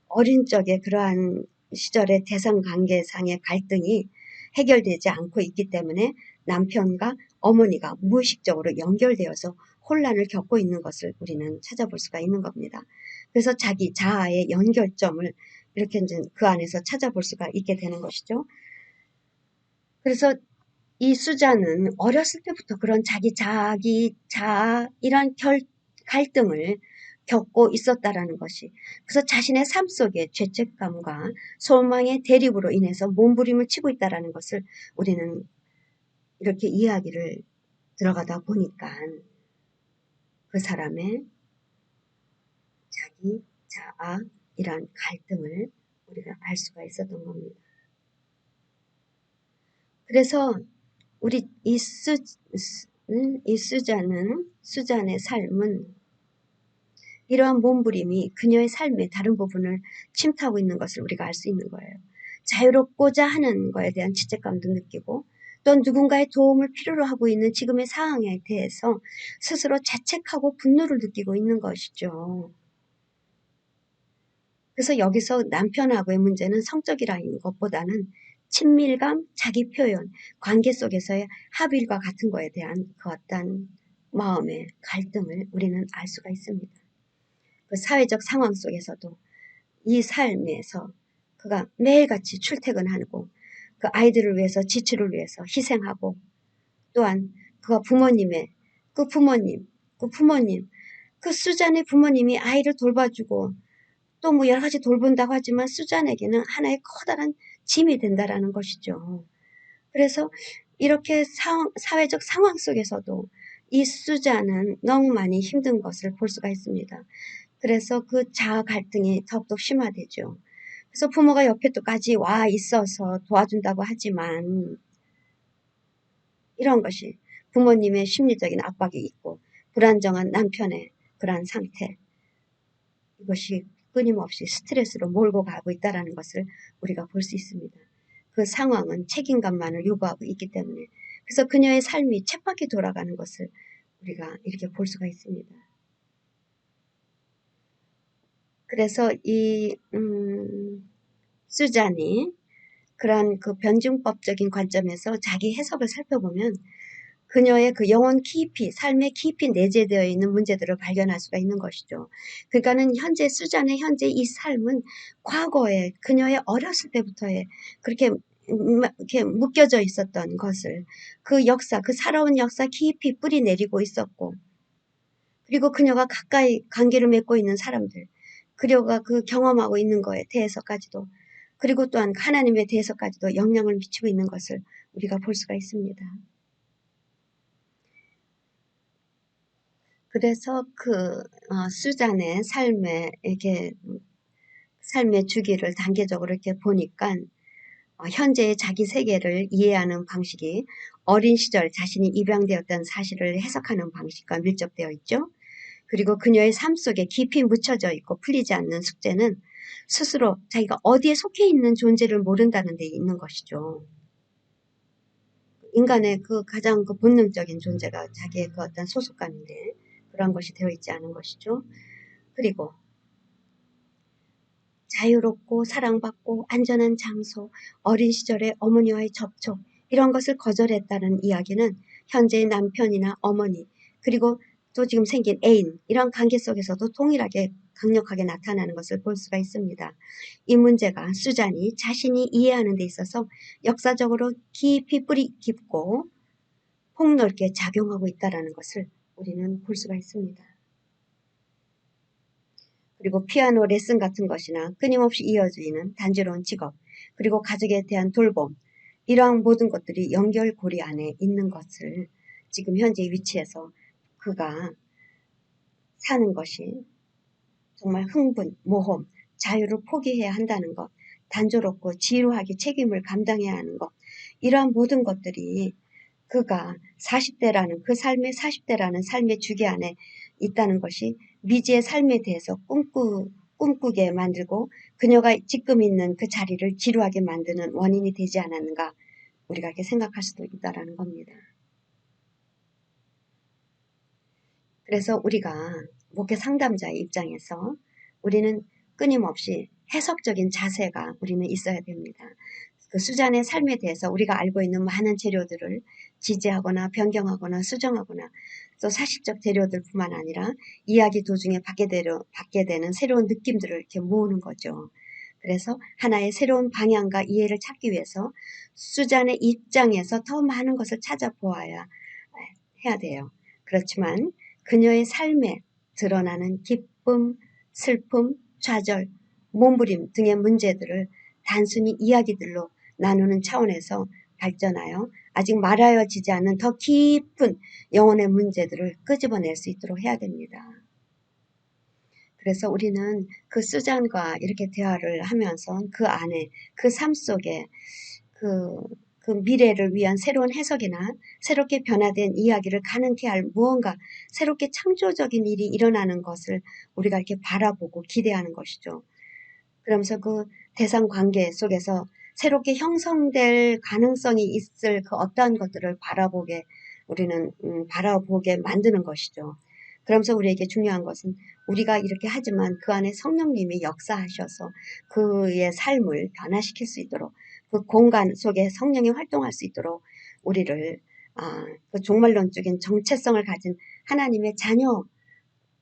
어린 적의 그러한 시절의 대상 관계상의 갈등이 해결되지 않고 있기 때문에 남편과 어머니가 무의식적으로 연결되어서 혼란을 겪고 있는 것을 우리는 찾아볼 수가 있는 겁니다. 그래서 자기 자아의 연결점을 이렇게 이제 그 안에서 찾아볼 수가 있게 되는 것이죠. 그래서 이 수자는 어렸을 때부터 그런 자아 이런 갈등을 겪고 있었다라는 것이, 그래서 자신의 삶 속에 죄책감과 소망의 대립으로 인해서 몸부림을 치고 있다라는 것을 우리는 이렇게 이야기를 들어가다 보니까 그 사람의 자기 자아 이런 갈등을 우리가 알 수가 있었던 겁니다. 그래서 우리 이 수잔의 삶은 이러한 몸부림이 그녀의 삶의 다른 부분을 침투하고 있는 것을 우리가 알 수 있는 거예요. 자유롭고자 하는 것에 대한 죄책감도 느끼고 또 누군가의 도움을 필요로 하고 있는 지금의 상황에 대해서 스스로 자책하고 분노를 느끼고 있는 것이죠. 그래서 여기서 남편하고의 문제는 성적이라는 것보다는 친밀감, 자기 표현, 관계 속에서의 합일과 같은 거에 대한 그 어떤 마음의 갈등을 우리는 알 수가 있습니다. 그 사회적 상황 속에서도 이 삶에서 그가 매일같이 출퇴근하고 그 아이들을 위해서 지출을 위해서 희생하고 또한 그가 부모님 그 수잔의 부모님이 아이를 돌봐주고 또 뭐 여러 가지 돌본다고 하지만 수잔에게는 하나의 커다란 짐이 된다라는 것이죠. 그래서 이렇게 사회적 상황 속에서도 이 수잔은 너무 많이 힘든 것을 볼 수가 있습니다. 그래서 그 자아 갈등이 더욱더 심화되죠. 그래서 부모가 옆에까지 와 있어서 도와준다고 하지만 이런 것이 부모님의 심리적인 압박이 있고 불안정한 남편의 그러한 상태, 이것이 끊임없이 스트레스로 몰고 가고 있다는 것을 우리가 볼 수 있습니다. 그 상황은 책임감만을 요구하고 있기 때문에 그래서 그녀의 삶이 쳇바퀴 돌아가는 것을 우리가 이렇게 볼 수가 있습니다. 그래서 이 수잔이 그러한 그 변증법적인 관점에서 자기 해석을 살펴보면 그녀의 그 영혼 깊이, 삶에 깊이 내재되어 있는 문제들을 발견할 수가 있는 것이죠. 그러니까는 수잔의 현재 이 삶은 과거에 그녀의 어렸을 때부터의 그렇게 이렇게 묶여져 있었던 것을 그 역사, 그 살아온 역사 깊이 뿌리 내리고 있었고 그리고 그녀가 가까이 관계를 맺고 있는 사람들, 그녀가 그 경험하고 있는 거에 대해서까지도 그리고 또한 하나님에 대해서까지도 영향을 미치고 있는 것을 우리가 볼 수가 있습니다. 그래서 수잔의 삶의 주기를 단계적으로 이렇게 보니까 현재의 자기 세계를 이해하는 방식이 어린 시절 자신이 입양되었던 사실을 해석하는 방식과 밀접되어 있죠. 그리고 그녀의 삶 속에 깊이 묻혀져 있고 풀리지 않는 숙제는 스스로 자기가 어디에 속해 있는 존재를 모른다는 데 있는 것이죠. 인간의 그 가장 그 본능적인 존재가 자기의 그 어떤 소속감인데 그런 것이 되어 있지 않은 것이죠. 그리고 자유롭고 사랑받고 안전한 장소, 어린 시절의 어머니와의 접촉 이런 것을 거절했다는 이야기는 현재의 남편이나 어머니 그리고 또 지금 생긴 애인 이런 관계 속에서도 동일하게 강력하게 나타나는 것을 볼 수가 있습니다. 이 문제가 수잔이 자신이 이해하는 데 있어서 역사적으로 깊이 뿌리 깊고 폭넓게 작용하고 있다는 것을 우리는 볼 수가 있습니다. 그리고 피아노 레슨 같은 것이나 끊임없이 이어지는 단조로운 직업, 그리고 가족에 대한 돌봄, 이러한 모든 것들이 연결고리 안에 있는 것을 지금 현재 위치에서 그가 사는 것이 정말 흥분, 모험, 자유를 포기해야 한다는 것, 단조롭고 지루하게 책임을 감당해야 하는 것, 이러한 모든 것들이 그가 40대라는 그 삶의 40대라는 삶의 주기 안에 있다는 것이 미지의 삶에 대해서 꿈꾸게 만들고 그녀가 지금 있는 그 자리를 지루하게 만드는 원인이 되지 않았는가 우리가 이렇게 생각할 수도 있다라는 겁니다. 그래서 우리가 목회 상담자의 입장에서 우리는 끊임없이 해석적인 자세가 우리는 있어야 됩니다. 그 수잔의 삶에 대해서 우리가 알고 있는 많은 재료들을 지지하거나 변경하거나 수정하거나 또 사실적 재료들뿐만 아니라 이야기 도중에 받게 되는 새로운 느낌들을 이렇게 모으는 거죠. 그래서 하나의 새로운 방향과 이해를 찾기 위해서 수잔의 입장에서 더 많은 것을 찾아보아야 해야 돼요. 그렇지만 그녀의 삶에 드러나는 기쁨, 슬픔, 좌절, 몸부림 등의 문제들을 단순히 이야기들로 나누는 차원에서 발전하여 아직 말하여지지 않는 더 깊은 영혼의 문제들을 끄집어낼 수 있도록 해야 됩니다. 그래서 우리는 그 수잔과 이렇게 대화를 하면서 그 안에 그 삶 속에 그 그 미래를 위한 새로운 해석이나 새롭게 변화된 이야기를 가능케 할 무언가 새롭게 창조적인 일이 일어나는 것을 우리가 이렇게 바라보고 기대하는 것이죠. 그러면서 그 대상 관계 속에서 새롭게 형성될 가능성이 있을 그 어떠한 것들을 바라보게 만드는 것이죠. 그러면서 우리에게 중요한 것은 우리가 이렇게 하지만 그 안에 성령님이 역사하셔서 그의 삶을 변화시킬 수 있도록 그 공간 속에 성령이 활동할 수 있도록 우리를 그 종말론적인 정체성을 가진 하나님의 자녀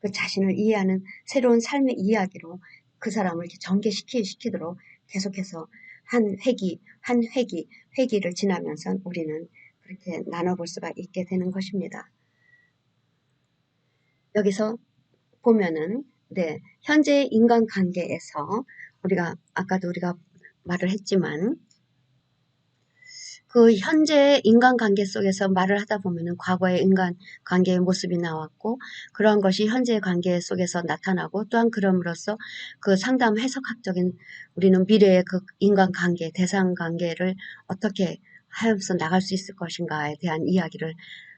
그 자신을 이해하는 새로운 삶의 이야기로 그 사람을 이렇게 전개시키도록 계속해서 한 회기를 지나면서 우리는 그렇게 나눠볼 수가 있게 되는 것입니다. 여기서 보면은 현재의 인간관계에서 아까도 우리가 말을 했지만 그 현재의 인간관계 속에서 말을 하다 보면은 과거의 인간관계의 모습이 나왔고 그런 것이 현재의 관계 속에서 나타나고 또한 그럼으로써 그 상담 해석학적인 우리는 미래의 그 인간관계, 대상관계를 어떻게 하면서 나갈 수 있을 것인가에 대한 이야기를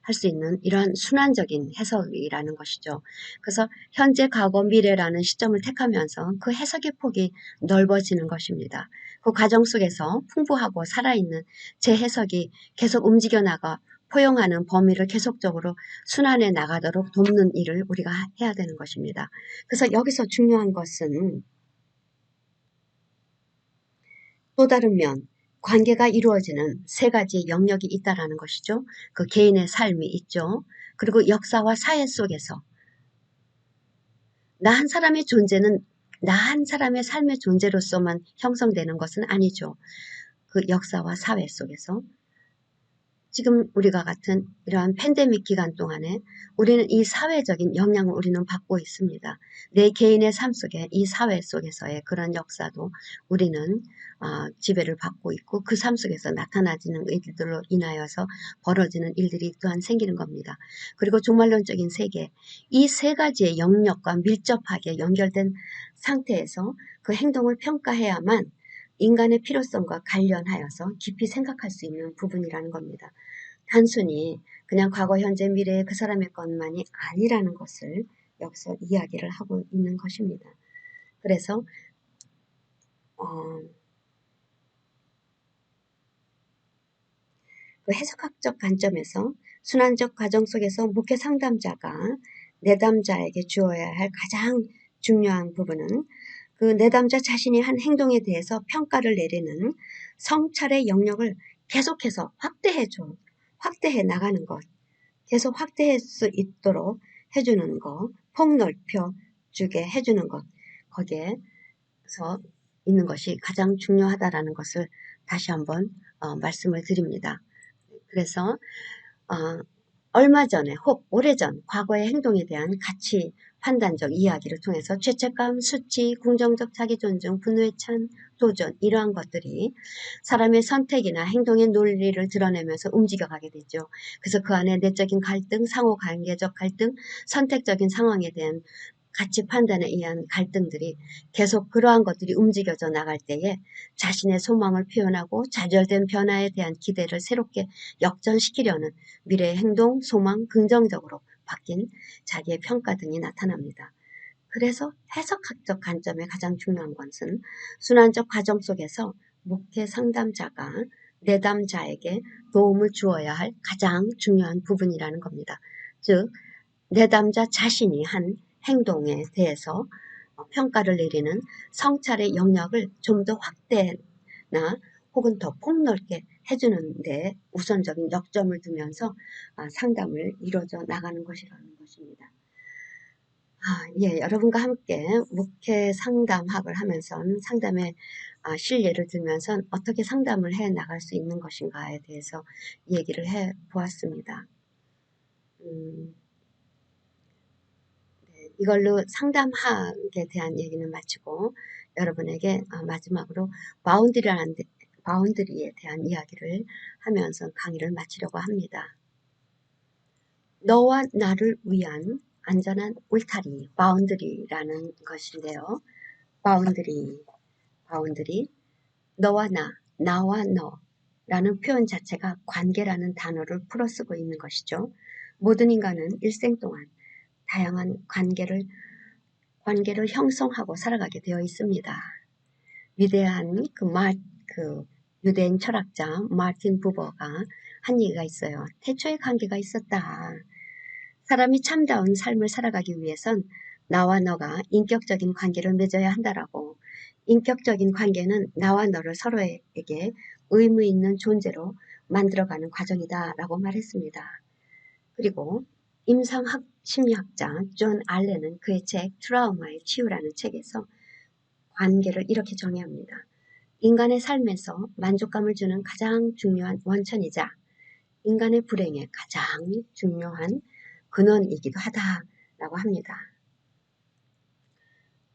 할 수 있는 이러한 순환적인 해석이라는 것이죠. 그래서 현재, 과거, 미래라는 시점을 택하면서 그 해석의 폭이 넓어지는 것입니다. 그 과정 속에서 풍부하고 살아있는 제 해석이 계속 움직여 나가 포용하는 범위를 계속적으로 순환해 나가도록 돕는 일을 우리가 해야 되는 것입니다. 그래서 여기서 중요한 것은 또 다른 면, 관계가 이루어지는 세 가지 영역이 있다라는 것이죠. 그 개인의 삶이 있죠. 그리고 역사와 사회 속에서 나 한 사람의 존재는 나 한 사람의 삶의 존재로서만 형성되는 것은 아니죠. 그 역사와 사회 속에서 지금 우리가 같은 이러한 팬데믹 기간 동안에 우리는 이 사회적인 영향을 우리는 받고 있습니다. 내 개인의 삶 속에 이 사회 속에서의 그런 역사도 우리는 지배를 받고 있고 그 삶 속에서 나타나지는 일들로 인하여서 벌어지는 일들이 또한 생기는 겁니다. 그리고 종말론적인 세계, 이 세 가지의 영역과 밀접하게 연결된 상태에서 그 행동을 평가해야만 인간의 필요성과 관련하여서 깊이 생각할 수 있는 부분이라는 겁니다. 단순히 그냥 과거, 현재, 미래의 그 사람의 것만이 아니라는 것을 여기서 이야기를 하고 있는 것입니다. 그래서 그 해석학적 관점에서 순환적 과정 속에서 목회 상담자가 내담자에게 주어야 할 가장 중요한 부분은 그 내담자 자신이 한 행동에 대해서 평가를 내리는 성찰의 영역을 계속해서 확대해 나가는 것, 계속 확대할 수 있도록 해주는 것, 폭넓혀주게 해주는 것, 거기에서 있는 것이 가장 중요하다라는 것을 다시 한번 말씀을 드립니다. 그래서 얼마 전에 혹 오래전 과거의 행동에 대한 가치 판단적 이야기를 통해서 죄책감, 수치, 긍정적 자기 존중, 분노의 찬, 도전 이러한 것들이 사람의 선택이나 행동의 논리를 드러내면서 움직여가게 되죠. 그래서 그 안에 내적인 갈등, 상호관계적 갈등, 선택적인 상황에 대한 가치 판단에 의한 갈등들이 계속 그러한 것들이 움직여져 나갈 때에 자신의 소망을 표현하고 좌절된 변화에 대한 기대를 새롭게 역전시키려는 미래의 행동, 소망, 긍정적으로 바뀐 자기의 평가 등이 나타납니다. 그래서 해석학적 관점의 가장 중요한 것은 순환적 과정 속에서 목회 상담자가 내담자에게 도움을 주어야 할 가장 중요한 부분이라는 겁니다. 즉 내담자 자신이 한 행동에 대해서 평가를 내리는 성찰의 영역을 좀 더 확대나 혹은 더 폭넓게 해주는 데 우선적인 역점을 두면서 상담을 이루어져 나가는 것이라는 것입니다. 여러분과 함께 목회 상담학을 하면서 상담의 실례를 들면서 어떻게 상담을 해 나갈 수 있는 것인가에 대해서 얘기를 해 보았습니다. 이걸로 상담학에 대한 얘기는 마치고 여러분에게 마지막으로 바운드리에 대한 이야기를 하면서 강의를 마치려고 합니다. 너와 나를 위한 안전한 울타리, 바운드리라는 것인데요. 바운드리, 나와 너, 라는 표현 자체가 관계라는 단어를 풀어 쓰고 있는 것이죠. 모든 인간은 일생 동안 다양한 관계를 형성하고 살아가게 되어 있습니다. 위대한 그 유대인 철학자 마틴 부버가 한 얘기가 있어요. 태초에 관계가 있었다. 사람이 참다운 삶을 살아가기 위해선 나와 너가 인격적인 관계를 맺어야 한다라고. 인격적인 관계는 나와 너를 서로에게 의무 있는 존재로 만들어가는 과정이다라고 말했습니다. 그리고 임상학 심리학자 존 알렌은 그의 책 트라우마의 치유라는 책에서 관계를 이렇게 정의합니다. 인간의 삶에서 만족감을 주는 가장 중요한 원천이자 인간의 불행의 가장 중요한 근원이기도 하다라고 합니다.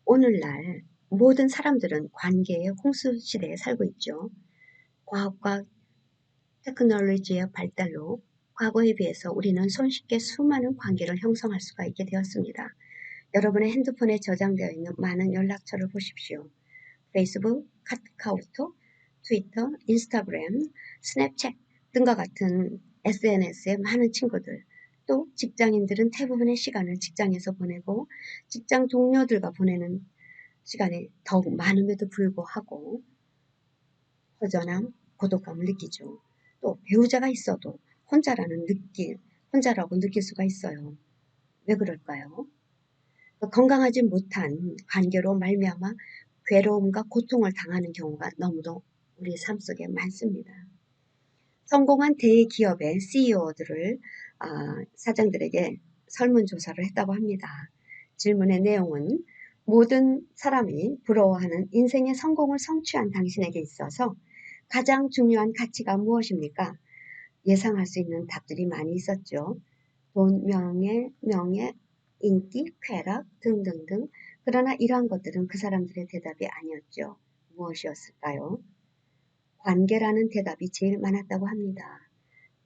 오늘날 모든 사람들은 관계의 홍수 시대에 살고 있죠. 과학과 테크놀로지의 발달로 과거에 비해서 우리는 손쉽게 수많은 관계를 형성할 수가 있게 되었습니다. 여러분의 핸드폰에 저장되어 있는 많은 연락처를 보십시오. 페이스북, 카카오톡, 트위터, 인스타그램, 스냅챗 등과 같은 SNS의 많은 친구들, 또 직장인들은 대부분의 시간을 직장에서 보내고 직장 동료들과 보내는 시간이 더욱 많음에도 불구하고 허전함, 고독감을 느끼죠. 또 배우자가 있어도 혼자라고 느낄 수가 있어요. 왜 그럴까요? 건강하지 못한 관계로 말미암아 괴로움과 고통을 당하는 경우가 너무도 우리 삶 속에 많습니다. 성공한 대기업의 CEO들을 사장들에게 설문조사를 했다고 합니다. 질문의 내용은 모든 사람이 부러워하는 인생의 성공을 성취한 당신에게 있어서 가장 중요한 가치가 무엇입니까? 예상할 수 있는 답들이 많이 있었죠. 돈, 명예, 인기, 쾌락 등등등. 그러나 이러한 것들은 그 사람들의 대답이 아니었죠. 무엇이었을까요? 관계라는 대답이 제일 많았다고 합니다.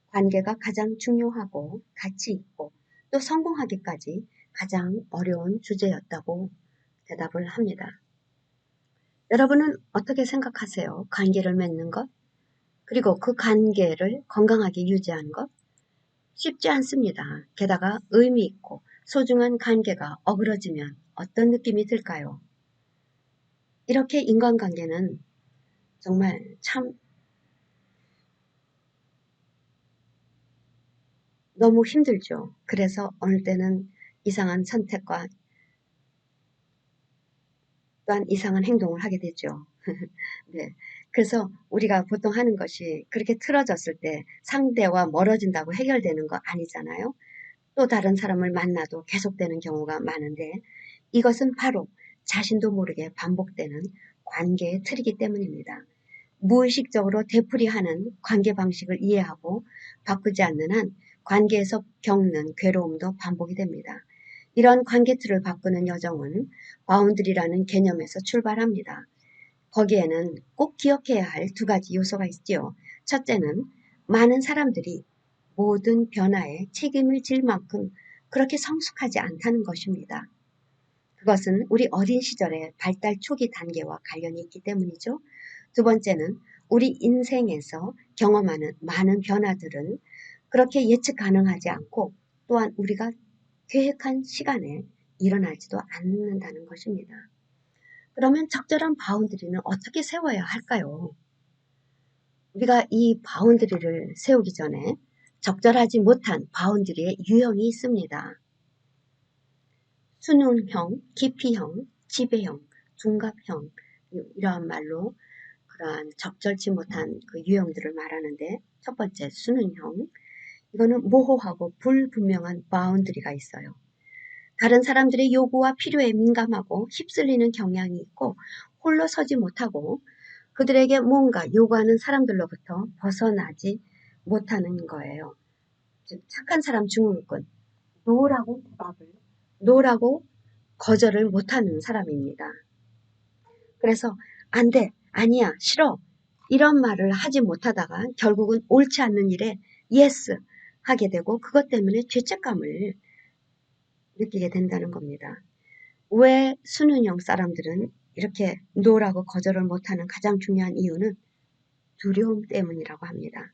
관계가 가장 중요하고 가치 있고 또 성공하기까지 가장 어려운 주제였다고 대답을 합니다. 여러분은 어떻게 생각하세요? 관계를 맺는 것? 그리고 그 관계를 건강하게 유지하는 것? 쉽지 않습니다. 게다가 의미 있고 소중한 관계가 어그러지면 어떤 느낌이 들까요? 이렇게 인간관계는 정말 참 너무 힘들죠. 그래서 어느 때는 이상한 선택과 또한 이상한 행동을 하게 되죠. 네. 그래서 우리가 보통 하는 것이 그렇게 틀어졌을 때 상대와 멀어진다고 해결되는 거 아니잖아요. 또 다른 사람을 만나도 계속되는 경우가 많은데 이것은 바로 자신도 모르게 반복되는 관계의 틀이기 때문입니다. 무의식적으로 되풀이하는 관계 방식을 이해하고 바꾸지 않는 한 관계에서 겪는 괴로움도 반복이 됩니다. 이런 관계 틀을 바꾸는 여정은 바운드리라는 개념에서 출발합니다. 거기에는 꼭 기억해야 할 두 가지 요소가 있지요. 첫째는 많은 사람들이 모든 변화에 책임을 질 만큼 그렇게 성숙하지 않다는 것입니다. 그것은 우리 어린 시절의 발달 초기 단계와 관련이 있기 때문이죠. 두 번째는 우리 인생에서 경험하는 많은 변화들은 그렇게 예측 가능하지 않고 또한 우리가 계획한 시간에 일어나지도 않는다는 것입니다. 그러면 적절한 바운드리는 어떻게 세워야 할까요? 우리가 이 바운드리를 세우기 전에 적절하지 못한 바운드리의 유형이 있습니다. 수능형, 기피형, 지배형, 둔갑형 이러한 말로 그러한 적절치 못한 그 유형들을 말하는데 첫 번째 수능형 이거는 모호하고 불분명한 바운드리가 있어요. 다른 사람들의 요구와 필요에 민감하고 휩쓸리는 경향이 있고 홀로 서지 못하고 그들에게 뭔가 요구하는 사람들로부터 벗어나지 못하는 거예요. 즉 착한 사람 증후군, 노라고 거절을 못하는 사람입니다. 그래서 안 돼, 아니야, 싫어 이런 말을 하지 못하다가 결국은 옳지 않는 일에 예스 하게 되고 그것 때문에 죄책감을 느끼게 된다는 겁니다. 왜 수능형 사람들은 이렇게 노라고 거절을 못하는 가장 중요한 이유는 두려움 때문이라고 합니다.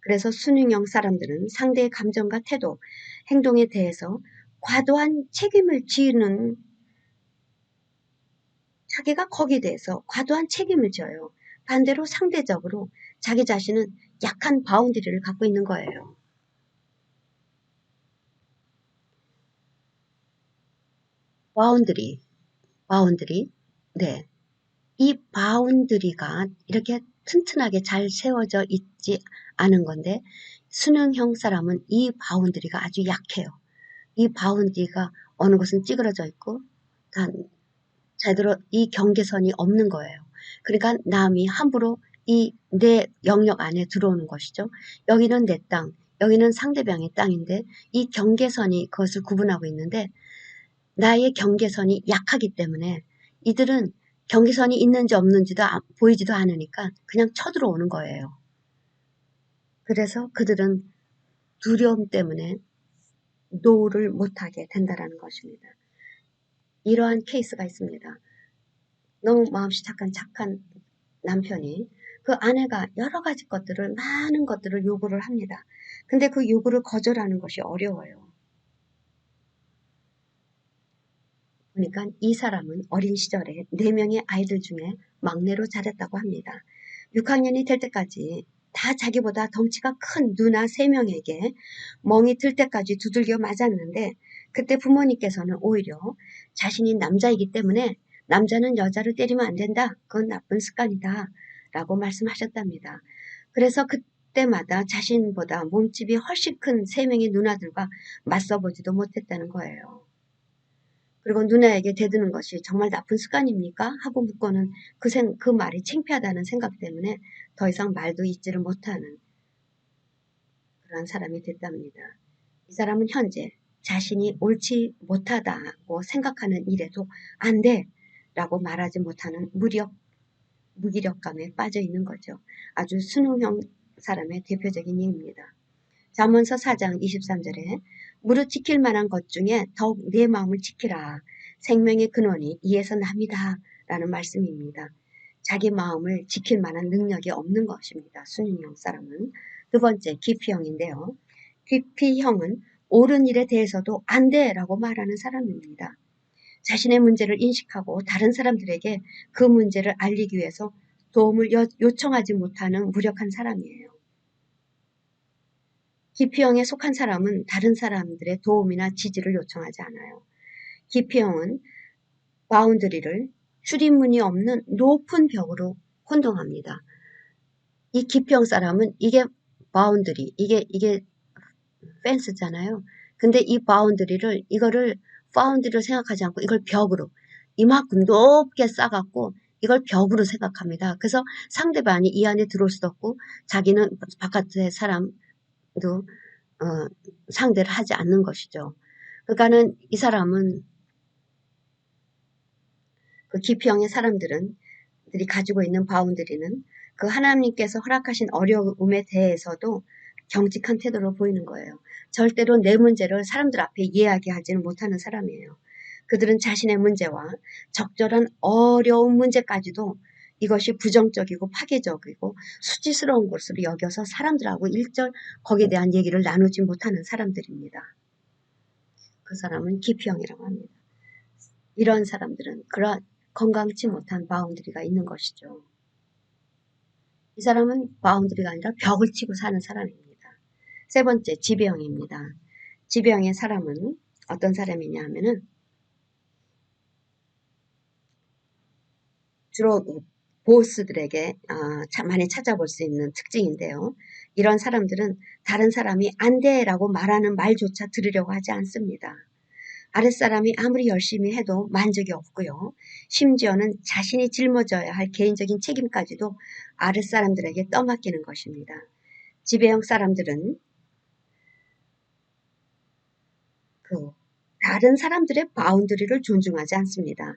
그래서 순응형 사람들은 상대의 감정과 태도, 행동에 대해서 과도한 책임을 지는 자기가 거기에 대해서 과도한 책임을 져요. 반대로 상대적으로 자기 자신은 약한 바운더리를 갖고 있는 거예요. 바운더리. 네. 이 바운더리가 이렇게 튼튼하게 잘 세워져 있지 않은 건데 수능형 사람은 이 바운더리가 아주 약해요. 이 바운더리가 어느 곳은 찌그러져 있고 제대로 이 경계선이 없는 거예요. 그러니까 남이 함부로 이 내 영역 안에 들어오는 것이죠. 여기는 내 땅, 여기는 상대방의 땅인데 이 경계선이 그것을 구분하고 있는데 나의 경계선이 약하기 때문에 이들은 경계선이 있는지 없는지도 보이지도 않으니까 그냥 쳐들어오는 거예요. 그래서 그들은 두려움 때문에 노를 못하게 된다는 것입니다. 이러한 케이스가 있습니다. 너무 마음씨 착한 남편이 그 아내가 여러 가지 것들을 많은 것들을 요구를 합니다. 근데 그 요구를 거절하는 것이 어려워요. 그러니까 이 사람은 어린 시절에 4명의 아이들 중에 막내로 자랐다고 합니다. 6학년이 될 때까지 다 자기보다 덩치가 큰 누나 3명에게 멍이 들 때까지 두들겨 맞았는데 그때 부모님께서는 오히려 자신이 남자이기 때문에 남자는 여자를 때리면 안 된다. 그건 나쁜 습관이다. 라고 말씀하셨답니다. 그래서 그때마다 자신보다 몸집이 훨씬 큰 3명의 누나들과 맞서보지도 못했다는 거예요. 그리고 누나에게 대드는 것이 정말 나쁜 습관입니까? 하고 묻고는 그 말이 창피하다는 생각 때문에 더 이상 말도 잇지를 못하는 그런 사람이 됐답니다. 이 사람은 현재 자신이 옳지 못하다고 생각하는 일에도 안 돼! 라고 말하지 못하는 무기력감에 빠져 있는 거죠. 아주 순응형 사람의 대표적인 예입니다. 잠언서 4장 23절에 무릇 지킬 만한 것 중에 더욱 내 마음을 지키라. 생명의 근원이 이에서 납니다. 라는 말씀입니다. 자기 마음을 지킬 만한 능력이 없는 것입니다. 순응형 사람은. 두 번째, 기피형인데요. 기피형은 옳은 일에 대해서도 안 돼! 라고 말하는 사람입니다. 자신의 문제를 인식하고 다른 사람들에게 그 문제를 알리기 위해서 도움을 요청하지 못하는 무력한 사람이에요. 기피형에 속한 사람은 다른 사람들의 도움이나 지지를 요청하지 않아요. 기피형은 바운더리를 출입문이 없는 높은 벽으로 혼동합니다. 이 기피형 사람은 이게 바운더리, 이게 펜스잖아요. 근데 이 바운더리를 이거를 바운더리로 생각하지 않고 이걸 벽으로 이만큼 높게 쌓아갖고 이걸 벽으로 생각합니다. 그래서 상대방이 이 안에 들어올 수도 없고 자기는 바깥의 사람도 상대를 하지 않는 것이죠. 그러니까는 이 사람은 그 기피형의 사람들이 가지고 있는 바운더리는 그 하나님께서 허락하신 어려움에 대해서도 경직한 태도로 보이는 거예요. 절대로 내 문제를 사람들 앞에 이야기하지는 못하는 사람이에요. 그들은 자신의 문제와 적절한 어려운 문제까지도 이것이 부정적이고 파괴적이고 수치스러운 것으로 여겨서 사람들하고 일절 거기에 대한 얘기를 나누지 못하는 사람들입니다. 그 사람은 기피형이라고 합니다. 이런 사람들은 그런 건강치 못한 바운더리가 있는 것이죠. 이 사람은 바운더리가 아니라 벽을 치고 사는 사람입니다. 세 번째, 지배형입니다. 지배형의 사람은 어떤 사람이냐 하면은 주로 보스들에게 많이 찾아볼 수 있는 특징인데요. 이런 사람들은 다른 사람이 안 돼라고 말하는 말조차 들으려고 하지 않습니다. 아랫사람이 아무리 열심히 해도 만족이 없고요. 심지어는 자신이 짊어져야 할 개인적인 책임까지도 아랫사람들에게 떠맡기는 것입니다. 지배형 사람들은 다른 사람들의 바운더리를 존중하지 않습니다.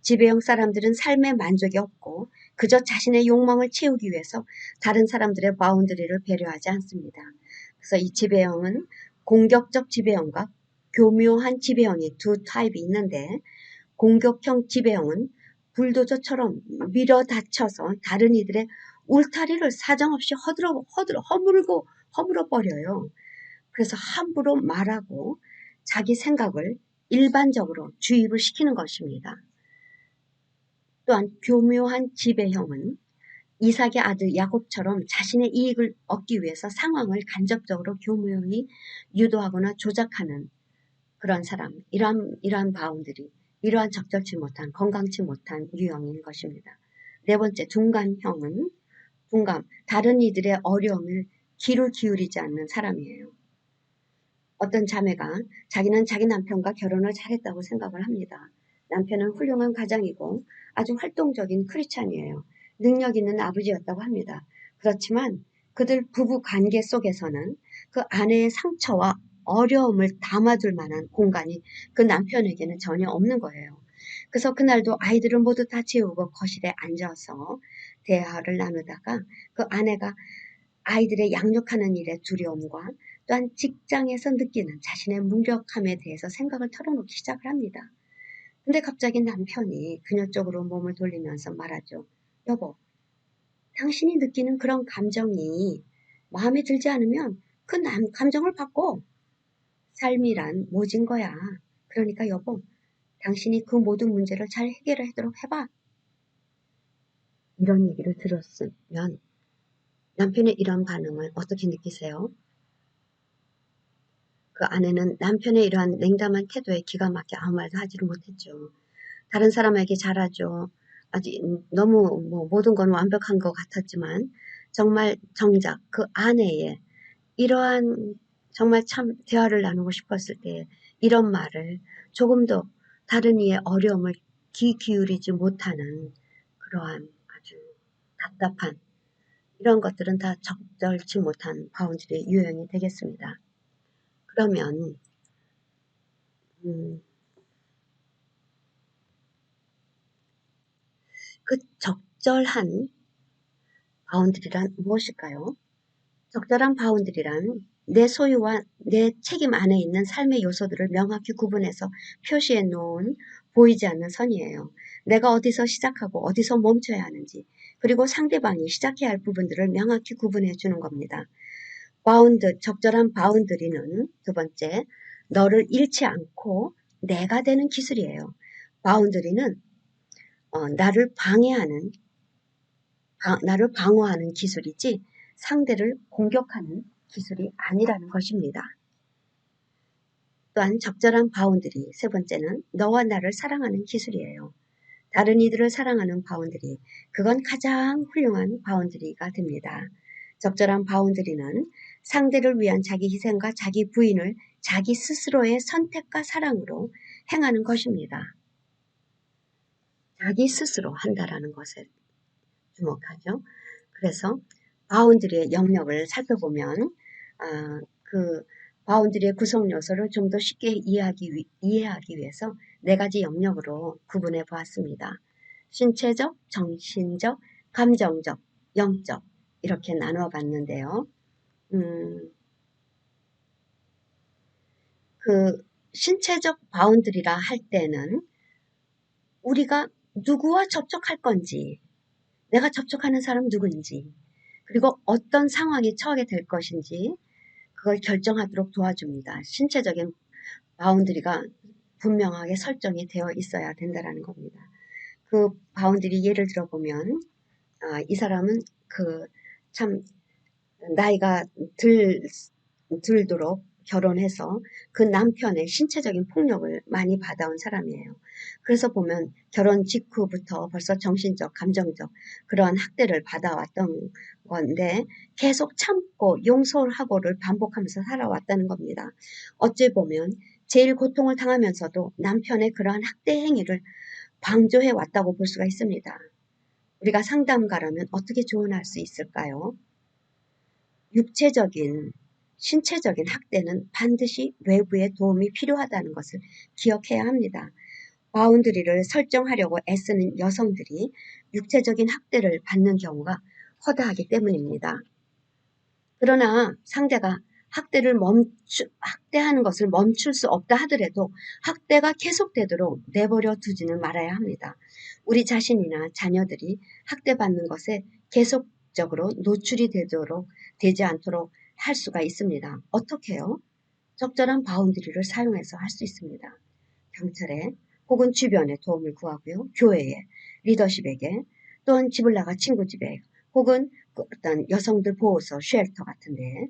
지배형 사람들은 삶에 만족이 없고 그저 자신의 욕망을 채우기 위해서 다른 사람들의 바운더리를 배려하지 않습니다. 그래서 이 지배형은 공격적 지배형과 교묘한 지배형이 두 타입이 있는데 공격형 지배형은 불도저처럼 밀어닥쳐서 다른 이들의 울타리를 사정없이 허물어 버려요. 그래서 함부로 말하고 자기 생각을 일반적으로 주입을 시키는 것입니다. 또한 교묘한 지배형은 이삭의 아들 야곱처럼 자신의 이익을 얻기 위해서 상황을 간접적으로 교묘히 유도하거나 조작하는 그런 사람, 이러한 바운들이 이러한 적절치 못한, 건강치 못한 유형인 것입니다. 네 번째, 둔감형은 다른 이들의 어려움을 귀를 기울이지 않는 사람이에요. 어떤 자매가 자기는 자기 남편과 결혼을 잘했다고 생각을 합니다. 남편은 훌륭한 가장이고 아주 활동적인 크리스찬이에요. 능력 있는 아버지였다고 합니다. 그렇지만 그들 부부 관계 속에서는 그 아내의 상처와 어려움을 담아둘 만한 공간이 그 남편에게는 전혀 없는 거예요. 그래서 그날도 아이들을 모두 다 재우고 거실에 앉아서 대화를 나누다가 그 아내가 아이들의 양육하는 일의 두려움과 또한 직장에서 느끼는 자신의 무력함에 대해서 생각을 털어놓기 시작을 합니다. 근데 갑자기 남편이 그녀 쪽으로 몸을 돌리면서 말하죠. 여보, 당신이 느끼는 그런 감정이 마음에 들지 않으면 그 감정을 바꿔. 삶이란 모진 거야. 그러니까 여보, 당신이 그 모든 문제를 잘 해결하도록 해봐. 이런 얘기를 들었으면 남편의 이런 반응을 어떻게 느끼세요? 그 아내는 남편의 이러한 냉담한 태도에 기가 막혀 아무 말도 하지를 못했죠. 다른 사람에게 잘하죠. 아주 너무 모든 건 완벽한 것 같았지만 정말 정작 그 아내의 이러한 정말 참 대화를 나누고 싶었을 때 이런 말을 조금도 다른 이의 어려움을 귀 기울이지 못하는 그러한 아주 답답한 이런 것들은 다 적절치 못한 바운드리의 유형이 되겠습니다. 그러면 그 적절한 바운드리란 무엇일까요? 적절한 바운드리란 내 소유와 내 책임 안에 있는 삶의 요소들을 명확히 구분해서 표시해 놓은 보이지 않는 선이에요. 내가 어디서 시작하고 어디서 멈춰야 하는지 그리고 상대방이 시작해야 할 부분들을 명확히 구분해 주는 겁니다. 적절한 바운드리는 두 번째, 너를 잃지 않고 내가 되는 기술이에요. 바운드리는 나를 방어하는 기술이지 상대를 공격하는 기술이 아니라는 것입니다. 또한 적절한 바운드리, 세 번째는 너와 나를 사랑하는 기술이에요. 다른 이들을 사랑하는 바운드리, 그건 가장 훌륭한 바운드리가 됩니다. 적절한 바운드리는 상대를 위한 자기 희생과 자기 부인을 자기 스스로의 선택과 사랑으로 행하는 것입니다. 자기 스스로 한다라는 것에 주목하죠. 그래서 바운드리의 영역을 살펴보면 그 바운드리의 구성 요소를 좀 더 쉽게 이해하기 위해서 네 가지 영역으로 구분해 보았습니다. 신체적, 정신적, 감정적, 영적 이렇게 나누어 봤는데요. 그 신체적 바운드리라 할 때는 우리가 누구와 접촉할 건지 내가 접촉하는 사람 누군지 그리고 어떤 상황에 처하게 될 것인지 그걸 결정하도록 도와줍니다. 신체적인 바운드리가 분명하게 설정이 되어 있어야 된다는 겁니다. 그 바운드리 예를 들어보면 이 사람은 참 나이가 들도록 결혼해서 그 남편의 신체적인 폭력을 많이 받아온 사람이에요. 그래서 보면 결혼 직후부터 벌써 정신적, 감정적 그러한 학대를 받아왔던 건데 계속 참고 용서하고를 반복하면서 살아왔다는 겁니다. 어찌 보면 제일 고통을 당하면서도 남편의 그러한 학대 행위를 방조해 왔다고 볼 수가 있습니다. 우리가 상담가라면 어떻게 조언할 수 있을까요? 육체적인, 신체적인 학대는 반드시 외부의 도움이 필요하다는 것을 기억해야 합니다. 바운드리를 설정하려고 애쓰는 여성들이 육체적인 학대를 받는 경우가 허다하기 때문입니다. 그러나 상대가 학대하는 것을 멈출 수 없다 하더라도 학대가 계속되도록 내버려 두지는 말아야 합니다. 우리 자신이나 자녀들이 학대받는 것에 계속 적으로 노출이 되지 않도록 할 수가 있습니다. 어떻게 해요? 적절한 바운드리를 사용해서 할 수 있습니다. 경찰에 혹은 주변에 도움을 구하고요. 교회에, 리더십에게, 또는 집을 나가 친구 집에, 혹은 어떤 여성들 보호소, 쉘터 같은데.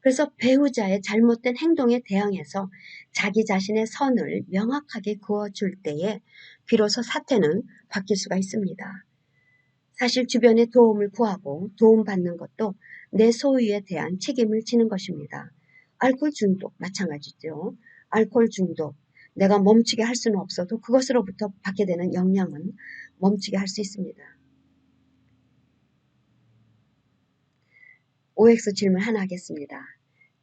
그래서 배우자의 잘못된 행동에 대항해서 자기 자신의 선을 명확하게 그어줄 때에 비로소 사태는 바뀔 수가 있습니다. 사실 주변의 도움을 구하고 도움받는 것도 내 소유에 대한 책임을 지는 것입니다. 알코올 중독 마찬가지죠. 알코올 중독 내가 멈추게 할 수는 없어도 그것으로부터 받게 되는 영향은 멈추게 할 수 있습니다. OX 질문 하나 하겠습니다.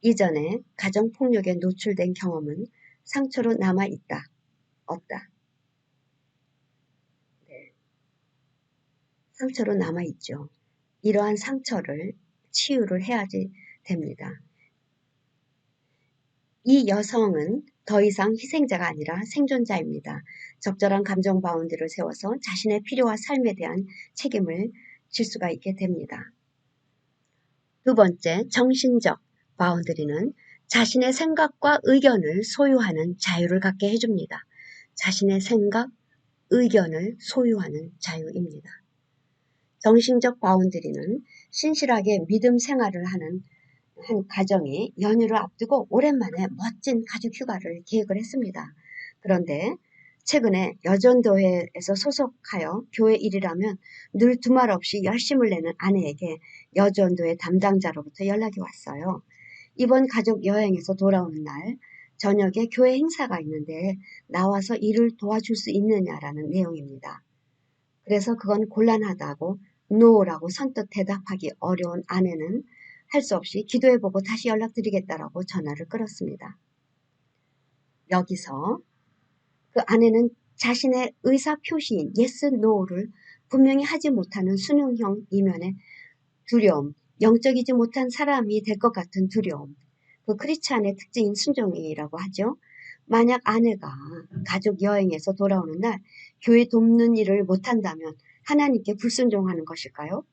이전에 가정폭력에 노출된 경험은 상처로 남아있다. 없다. 네. 상처로 남아있죠. 이러한 상처를 치유를 해야지 됩니다. 이 여성은 더 이상 희생자가 아니라 생존자입니다. 적절한 감정 바운드를 세워서 자신의 필요와 삶에 대한 책임을 질 수가 있게 됩니다. 두 번째, 정신적 바운드리는 자신의 생각과 의견을 소유하는 자유를 갖게 해줍니다. 자신의 생각, 의견을 소유하는 자유입니다. 정신적 바운드리는 신실하게 믿음 생활을 하는 한 가정이 연휴를 앞두고 오랜만에 멋진 가족 휴가를 계획을 했습니다. 그런데 최근에 여전도회에서 소속하여 교회 일이라면 늘 두말 없이 열심을 내는 아내에게 여전도회 담당자로부터 연락이 왔어요. 이번 가족 여행에서 돌아오는 날 저녁에 교회 행사가 있는데 나와서 일을 도와줄 수 있느냐라는 내용입니다. 그래서 그건 곤란하다고 NO라고 선뜻 대답하기 어려운 아내는 할 수 없이 기도해보고 다시 연락드리겠다라고 전화를 끊었습니다. 여기서 그 아내는 자신의 의사표시인 yes, no를 분명히 하지 못하는 수능형 이면의 두려움, 영적이지 못한 사람이 될 것 같은 두려움, 그 크리스찬의 특징인 순종이라고 하죠. 만약 아내가 가족 여행에서 돌아오는 날 교회 돕는 일을 못한다면 하나님께 불순종하는 것일까요?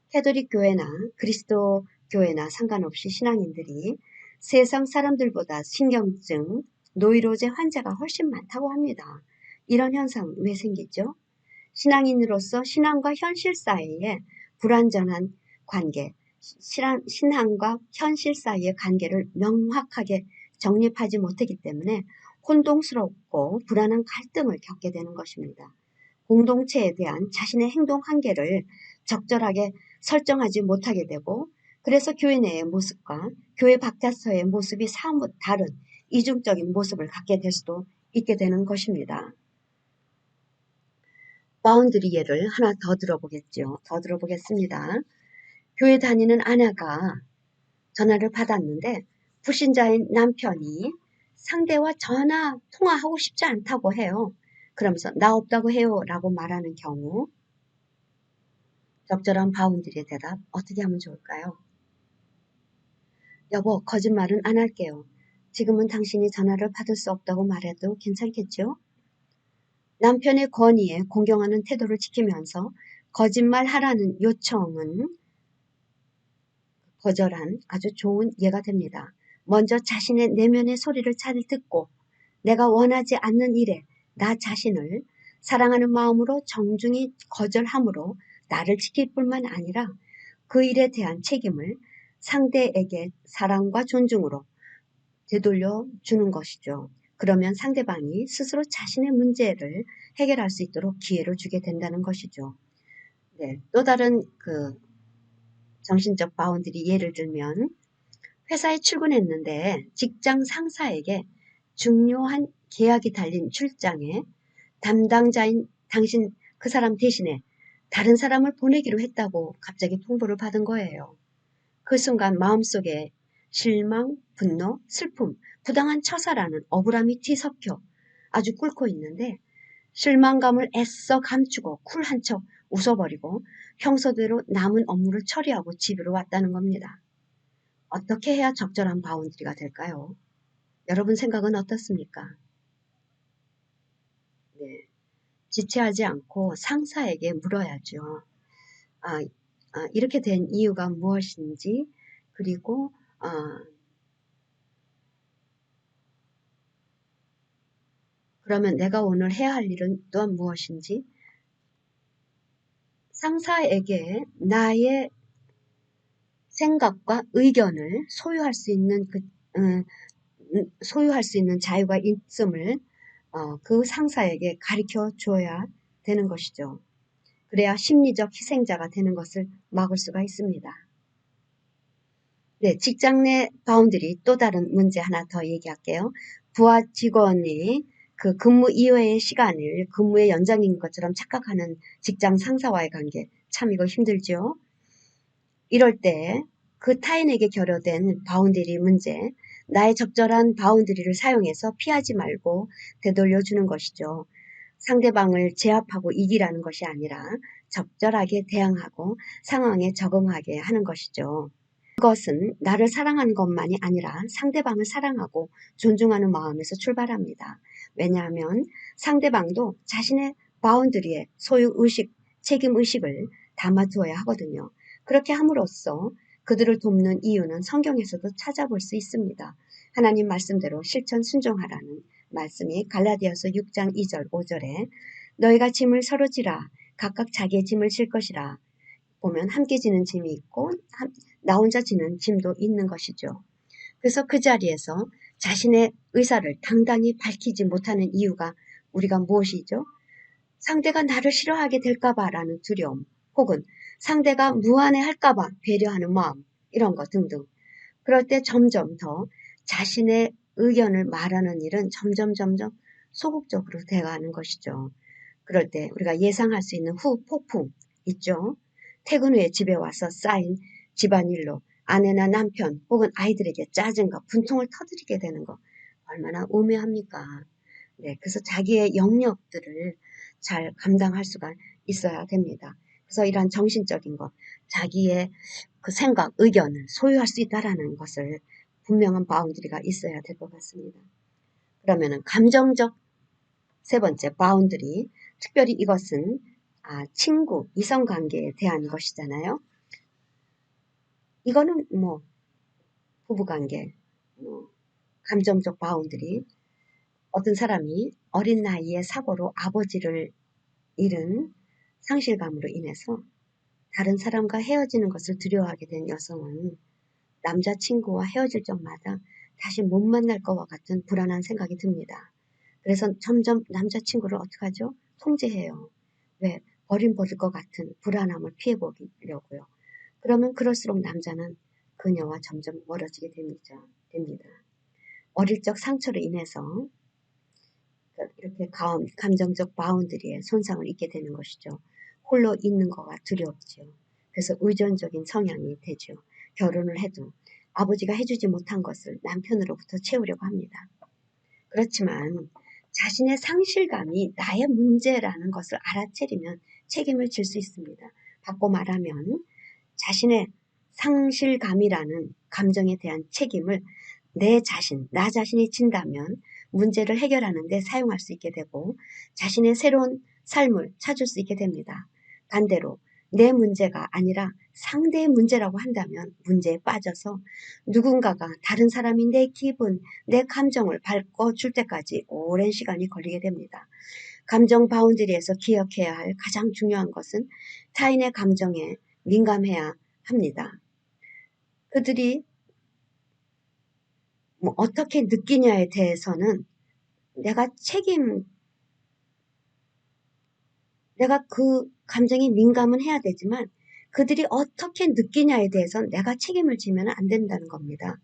캐톨릭 교회나 그리스도 교회나 상관없이 신앙인들이 세상 사람들보다 신경증, 노이로제 환자가 훨씬 많다고 합니다. 이런 현상 왜 생기죠? 신앙인으로서 신앙과 현실 사이에 불완전한 관계, 신앙과 현실 사이의 관계를 명확하게 정립하지 못하기 때문에 혼동스럽고 불안한 갈등을 겪게 되는 것입니다. 공동체에 대한 자신의 행동 한계를 적절하게 설정하지 못하게 되고 그래서 교회 내의 모습과 교회 밖에서의 모습이 사뭇 다른 이중적인 모습을 갖게 될 수도 있게 되는 것입니다. 바운드리 예를 하나 더 들어보겠습니다. 교회 다니는 아내가 전화를 받았는데 불신자인 남편이 상대와 전화 통화하고 싶지 않다고 해요. 그러면서 나 없다고 해요 라고 말하는 경우 적절한 바운드리의 대답 어떻게 하면 좋을까요? 여보, 거짓말은 안 할게요. 지금은 당신이 전화를 받을 수 없다고 말해도 괜찮겠죠? 남편의 권위에 공경하는 태도를 지키면서 거짓말하라는 요청은 거절한 아주 좋은 예가 됩니다. 먼저 자신의 내면의 소리를 잘 듣고 내가 원하지 않는 일에 나 자신을 사랑하는 마음으로 정중히 거절함으로 나를 지킬 뿐만 아니라 그 일에 대한 책임을 상대에게 사랑과 존중으로 되돌려 주는 것이죠. 그러면 상대방이 스스로 자신의 문제를 해결할 수 있도록 기회를 주게 된다는 것이죠. 네, 또 다른 정신적 바운드리 예를 들면 회사에 출근했는데 직장 상사에게 중요한 계약이 달린 출장에 담당자인 당신 그 사람 대신에 다른 사람을 보내기로 했다고 갑자기 통보를 받은 거예요. 그 순간 마음속에 실망, 분노, 슬픔, 부당한 처사라는 억울함이 뒤섞여 아주 끓고 있는데 실망감을 애써 감추고 쿨한 척 웃어버리고 평소대로 남은 업무를 처리하고 집으로 왔다는 겁니다. 어떻게 해야 적절한 바운드리가 될까요? 여러분 생각은 어떻습니까? 네, 지체하지 않고 상사에게 물어야죠. 이렇게 된 이유가 무엇인지, 그리고 그러면 내가 오늘 해야 할 일은 또한 무엇인지, 상사에게 나의 생각과 의견을 소유할 수 있는 소유할 수 있는 자유가 있음을 그 상사에게 가르쳐 줘야 되는 것이죠. 그래야 심리적 희생자가 되는 것을 막을 수가 있습니다. 네, 직장 내 바운더리 또 다른 문제 하나 더 얘기할게요. 부하 직원이 그 근무 이외의 시간을 근무의 연장인 것처럼 착각하는 직장 상사와의 관계, 참 이거 힘들죠. 이럴 때 그 타인에게 결여된 바운더리 문제, 나의 적절한 바운더리를 사용해서 피하지 말고 되돌려주는 것이죠. 상대방을 제압하고 이기라는 것이 아니라 적절하게 대항하고 상황에 적응하게 하는 것이죠. 그것은 나를 사랑하는 것만이 아니라 상대방을 사랑하고 존중하는 마음에서 출발합니다. 왜냐하면 상대방도 자신의 바운더리에 소유의식, 책임의식을 담아두어야 하거든요. 그렇게 함으로써 그들을 돕는 이유는 성경에서도 찾아볼 수 있습니다. 하나님 말씀대로 실천 순종하라는 말씀이 갈라디아서 6장 2절 5절에 너희가 짐을 서로 지라 각각 자기의 짐을 질 것이라 보면 함께 지는 짐이 있고 나 혼자 지는 짐도 있는 것이죠. 그래서 그 자리에서 자신의 의사를 당당히 밝히지 못하는 이유가 우리가 무엇이죠? 상대가 나를 싫어하게 될까봐라는 두려움, 혹은 상대가 무안해할까봐 배려하는 마음, 이런 것 등등. 그럴 때 점점 더 자신의 의견을 말하는 일은 점점 소극적으로 돼가는 것이죠. 그럴 때 우리가 예상할 수 있는 후폭풍 있죠. 퇴근 후에 집에 와서 쌓인 집안일로 아내나 남편 혹은 아이들에게 짜증과 분통을 터뜨리게 되는 거 얼마나 우매합니까? 네, 그래서 자기의 영역들을 잘 감당할 수가 있어야 됩니다. 그래서 이러한 정신적인 것, 자기의 그 생각, 의견을 소유할 수 있다라는 것을 분명한 바운드리가 있어야 될 것 같습니다. 그러면은 감정적 세 번째 바운드리, 특별히 이것은 친구, 이성관계에 대한 것이잖아요. 이거는 뭐 부부관계, 감정적 바운드리, 어떤 사람이 어린 나이에 사고로 아버지를 잃은 상실감으로 인해서 다른 사람과 헤어지는 것을 두려워하게 된 여성은 남자친구와 헤어질 적마다 다시 못 만날 것과 같은 불안한 생각이 듭니다. 그래서 점점 남자친구를 어떻게 하죠? 통제해요. 왜? 버림받을 것 같은 불안함을 피해보려고요. 그러면 그럴수록 남자는 그녀와 점점 멀어지게 됩니다. 어릴 적 상처로 인해서 이렇게 감정적 바운드리에 손상을 입게 되는 것이죠. 홀로 있는 거가 두렵죠. 그래서 의존적인 성향이 되죠. 결혼을 해도 아버지가 해주지 못한 것을 남편으로부터 채우려고 합니다. 그렇지만 자신의 상실감이 나의 문제라는 것을 알아채리면 책임을 질 수 있습니다. 바꿔 말하면 자신의 상실감이라는 감정에 대한 책임을 나 자신이 진다면 문제를 해결하는 데 사용할 수 있게 되고 자신의 새로운 삶을 찾을 수 있게 됩니다. 반대로 내 문제가 아니라 상대의 문제라고 한다면 문제에 빠져서 누군가가 다른 사람이 내 기분, 내 감정을 바꿔줄 때까지 오랜 시간이 걸리게 됩니다. 감정 바운드리에서 기억해야 할 가장 중요한 것은 타인의 감정에 민감해야 합니다. 그들이 어떻게 느끼냐에 대해서는 내가 그 감정에 민감은 해야 되지만 그들이 어떻게 느끼냐에 대해서는 내가 책임을 지면 안 된다는 겁니다.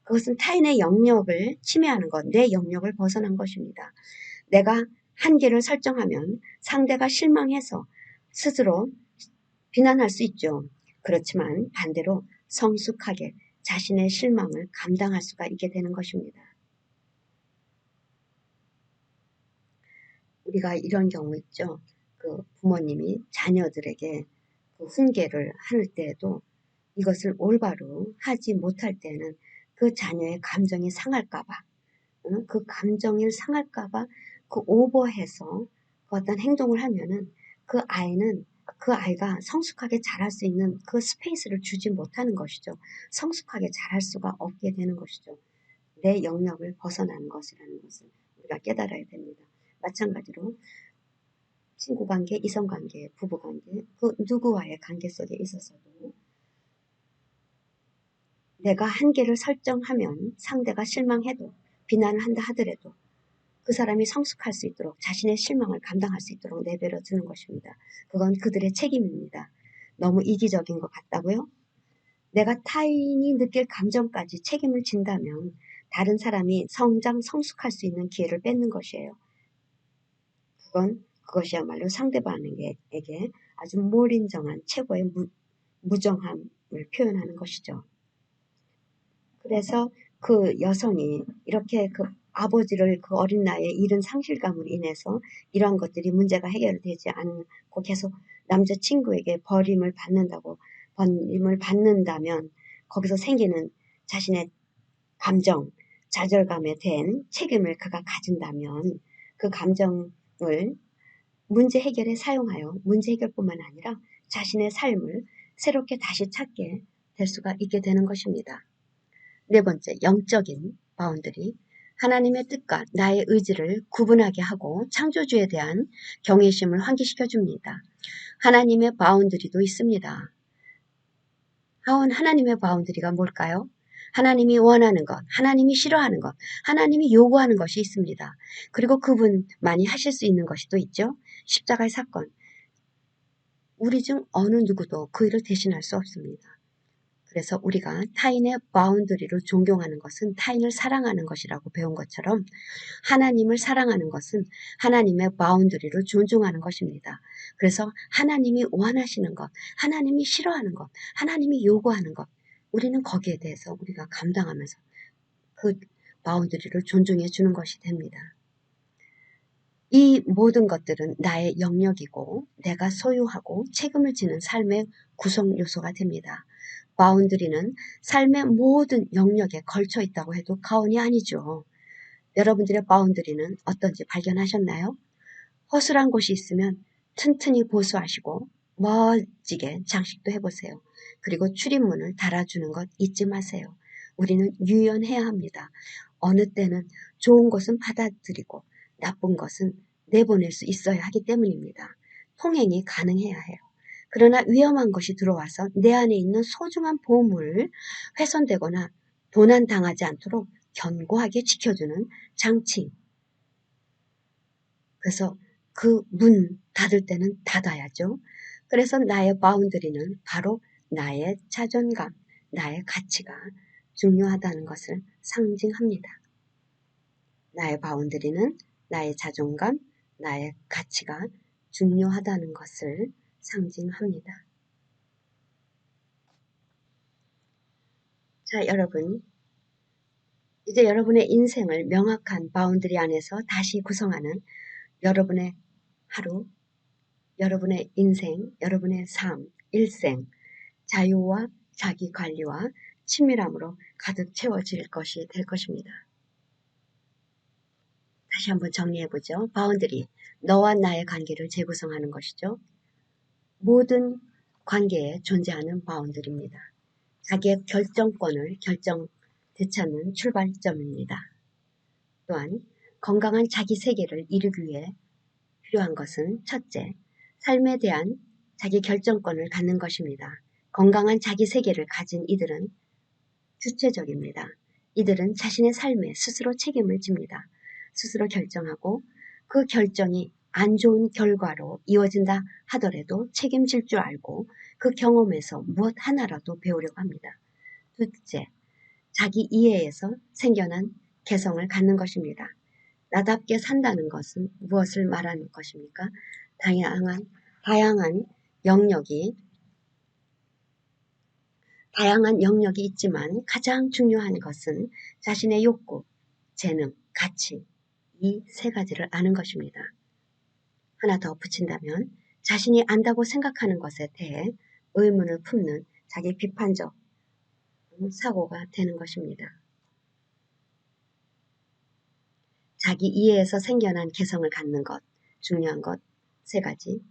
그것은 타인의 영역을 침해하는 것, 내 영역을 벗어난 것입니다. 내가 한계를 설정하면 상대가 실망해서 스스로 비난할 수 있죠. 그렇지만 반대로 성숙하게 자신의 실망을 감당할 수가 있게 되는 것입니다. 우리가 이런 경우 있죠. 그 부모님이 자녀들에게 그 훈계를 할 때에도 이것을 올바로 하지 못할 때는 그 자녀의 감정이 상할까봐, 그 감정이 상할까봐 그 오버해서 그 어떤 행동을 하면은 그 아이는 그 아이가 성숙하게 자랄 수 있는 그 스페이스를 주지 못하는 것이죠. 성숙하게 자랄 수가 없게 되는 것이죠. 내 영역을 벗어나는 것이라는 것을 우리가 깨달아야 됩니다. 마찬가지로 친구관계, 이성관계, 부부관계, 그 누구와의 관계 속에 있어서도 내가 한계를 설정하면 상대가 실망해도 비난을 한다 하더라도 그 사람이 성숙할 수 있도록 자신의 실망을 감당할 수 있도록 내버려 두는 것입니다. 그건 그들의 책임입니다. 너무 이기적인 것 같다고요? 내가 타인이 느낄 감정까지 책임을 진다면 다른 사람이 성숙할 수 있는 기회를 뺏는 것이에요. 그것이야말로 상대방에게 아주 몰인정한 최고의 무정함을 표현하는 것이죠. 그래서 그 여성이 이렇게 그 아버지를 그 어린 나이에 잃은 상실감으로 인해서 이러한 것들이 문제가 해결되지 않고 계속 남자친구에게 버림을 받는다면 거기서 생기는 자신의 감정, 좌절감에 대한 책임을 그가 가진다면 그 감정을 문제 해결에 사용하여 문제 해결뿐만 아니라 자신의 삶을 새롭게 다시 찾게 될 수가 있게 되는 것입니다. 네 번째, 영적인 바운더리. 하나님의 뜻과 나의 의지를 구분하게 하고 창조주에 대한 경외심을 환기시켜 줍니다. 하나님의 바운더리도 있습니다. 하나님의 바운더리가 뭘까요? 하나님이 원하는 것, 하나님이 싫어하는 것, 하나님이 요구하는 것이 있습니다. 그리고 그분만이 하실 수 있는 것이 또 있죠. 십자가의 사건. 우리 중 어느 누구도 그 일을 대신할 수 없습니다. 그래서 우리가 타인의 바운더리를 존경하는 것은 타인을 사랑하는 것이라고 배운 것처럼 하나님을 사랑하는 것은 하나님의 바운더리를 존중하는 것입니다. 그래서 하나님이 원하시는 것, 하나님이 싫어하는 것, 하나님이 요구하는 것, 우리는 거기에 대해서 우리가 감당하면서 그 바운더리를 존중해 주는 것이 됩니다. 이 모든 것들은 나의 영역이고 내가 소유하고 책임을 지는 삶의 구성 요소가 됩니다. 바운드리는 삶의 모든 영역에 걸쳐 있다고 해도 과언이 아니죠. 여러분들의 바운드리는 어떤지 발견하셨나요? 허술한 곳이 있으면 튼튼히 보수하시고 멋지게 장식도 해보세요. 그리고 출입문을 달아주는 것 잊지 마세요. 우리는 유연해야 합니다. 어느 때는 좋은 것은 받아들이고 나쁜 것은 내보낼 수 있어야 하기 때문입니다. 통행이 가능해야 해요. 그러나 위험한 것이 들어와서 내 안에 있는 소중한 보물을 훼손되거나 도난당하지 않도록 견고하게 지켜주는 장치. 그래서 그 문 닫을 때는 닫아야죠. 그래서 나의 바운더리는 바로 나의 자존감, 나의 가치가 중요하다는 것을 상징합니다. 나의 바운더리는 나의 자존감, 나의 가치가 중요하다는 것을 상징합니다. 자, 여러분. 이제 여러분의 인생을 명확한 바운더리 안에서 다시 구성하는 여러분의 하루, 여러분의 인생, 여러분의 삶, 일생, 자유와 자기관리와 친밀함으로 가득 채워질 것이 될 것입니다. 다시 한번 정리해보죠. 바운더리, 너와 나의 관계를 재구성하는 것이죠. 모든 관계에 존재하는 바운더리입니다. 자기의 결정권을 되찾는 출발점입니다. 또한 건강한 자기 세계를 이루기 위해 필요한 것은 첫째, 삶에 대한 자기 결정권을 갖는 것입니다. 건강한 자기 세계를 가진 이들은 주체적입니다. 이들은 자신의 삶에 스스로 책임을 집니다. 스스로 결정하고 그 결정이 안 좋은 결과로 이어진다 하더라도 책임질 줄 알고 그 경험에서 무엇 하나라도 배우려고 합니다. 둘째, 자기 이해에서 생겨난 개성을 갖는 것입니다. 나답게 산다는 것은 무엇을 말하는 것입니까? 다양한 영역이 있지만 가장 중요한 것은 자신의 욕구, 재능, 가치, 이 세 가지를 아는 것입니다. 하나 더 붙인다면 자신이 안다고 생각하는 것에 대해 의문을 품는 자기 비판적 사고가 되는 것입니다. 자기 이해에서 생겨난 개성을 갖는 것, 중요한 것 세 가지,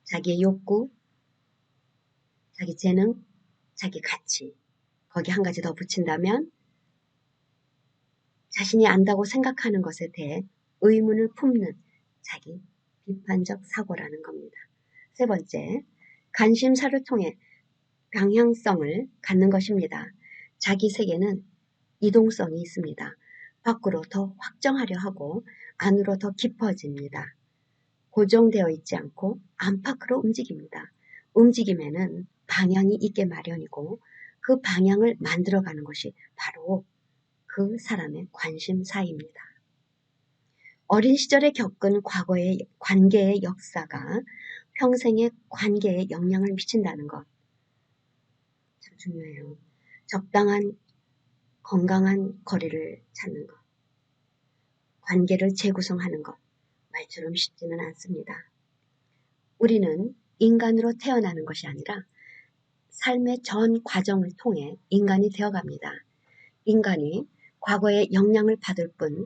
자기의 욕구, 자기 재능, 자기 가치. 거기 한 가지 더 붙인다면 자신이 안다고 생각하는 것에 대해 의문을 품는 자기 비판적 사고라는 겁니다. 세 번째, 관심사를 통해 방향성을 갖는 것입니다. 자기 세계는 이동성이 있습니다. 밖으로 더 확정하려 하고 안으로 더 깊어집니다. 고정되어 있지 않고 안팎으로 움직입니다. 움직임에는 방향이 있게 마련이고 그 방향을 만들어가는 것이 바로 그 사람의 관심사입니다. 어린 시절에 겪은 과거의 관계의 역사가 평생의 관계에 영향을 미친다는 것 참 중요해요. 적당한 건강한 거리를 찾는 것, 관계를 재구성하는 것 말처럼 쉽지는 않습니다. 우리는 인간으로 태어나는 것이 아니라 삶의 전 과정을 통해 인간이 되어갑니다. 인간이 과거의 영향을 받을 뿐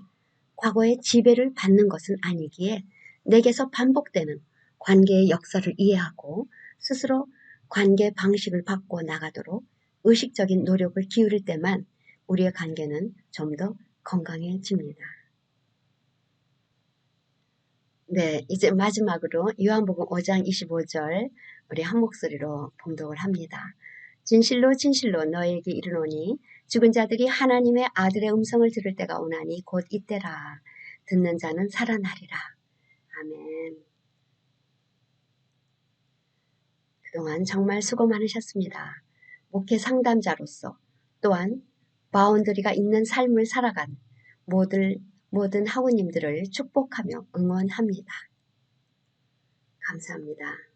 과거의 지배를 받는 것은 아니기에 내게서 반복되는 관계의 역사를 이해하고 스스로 관계 방식을 바꿔 나가도록 의식적인 노력을 기울일 때만 우리의 관계는 좀 더 건강해집니다. 네, 이제 마지막으로 요한복음 5장 25절 우리 한 목소리로 봉독을 합니다. 진실로 진실로 너에게 이르노니 죽은 자들이 하나님의 아들의 음성을 들을 때가 오나니 곧 이때라. 듣는 자는 살아나리라. 아멘. 그동안 정말 수고 많으셨습니다. 목회 상담자로서 또한 바운더리가 있는 삶을 살아간 모든 학우님들을 축복하며 응원합니다. 감사합니다.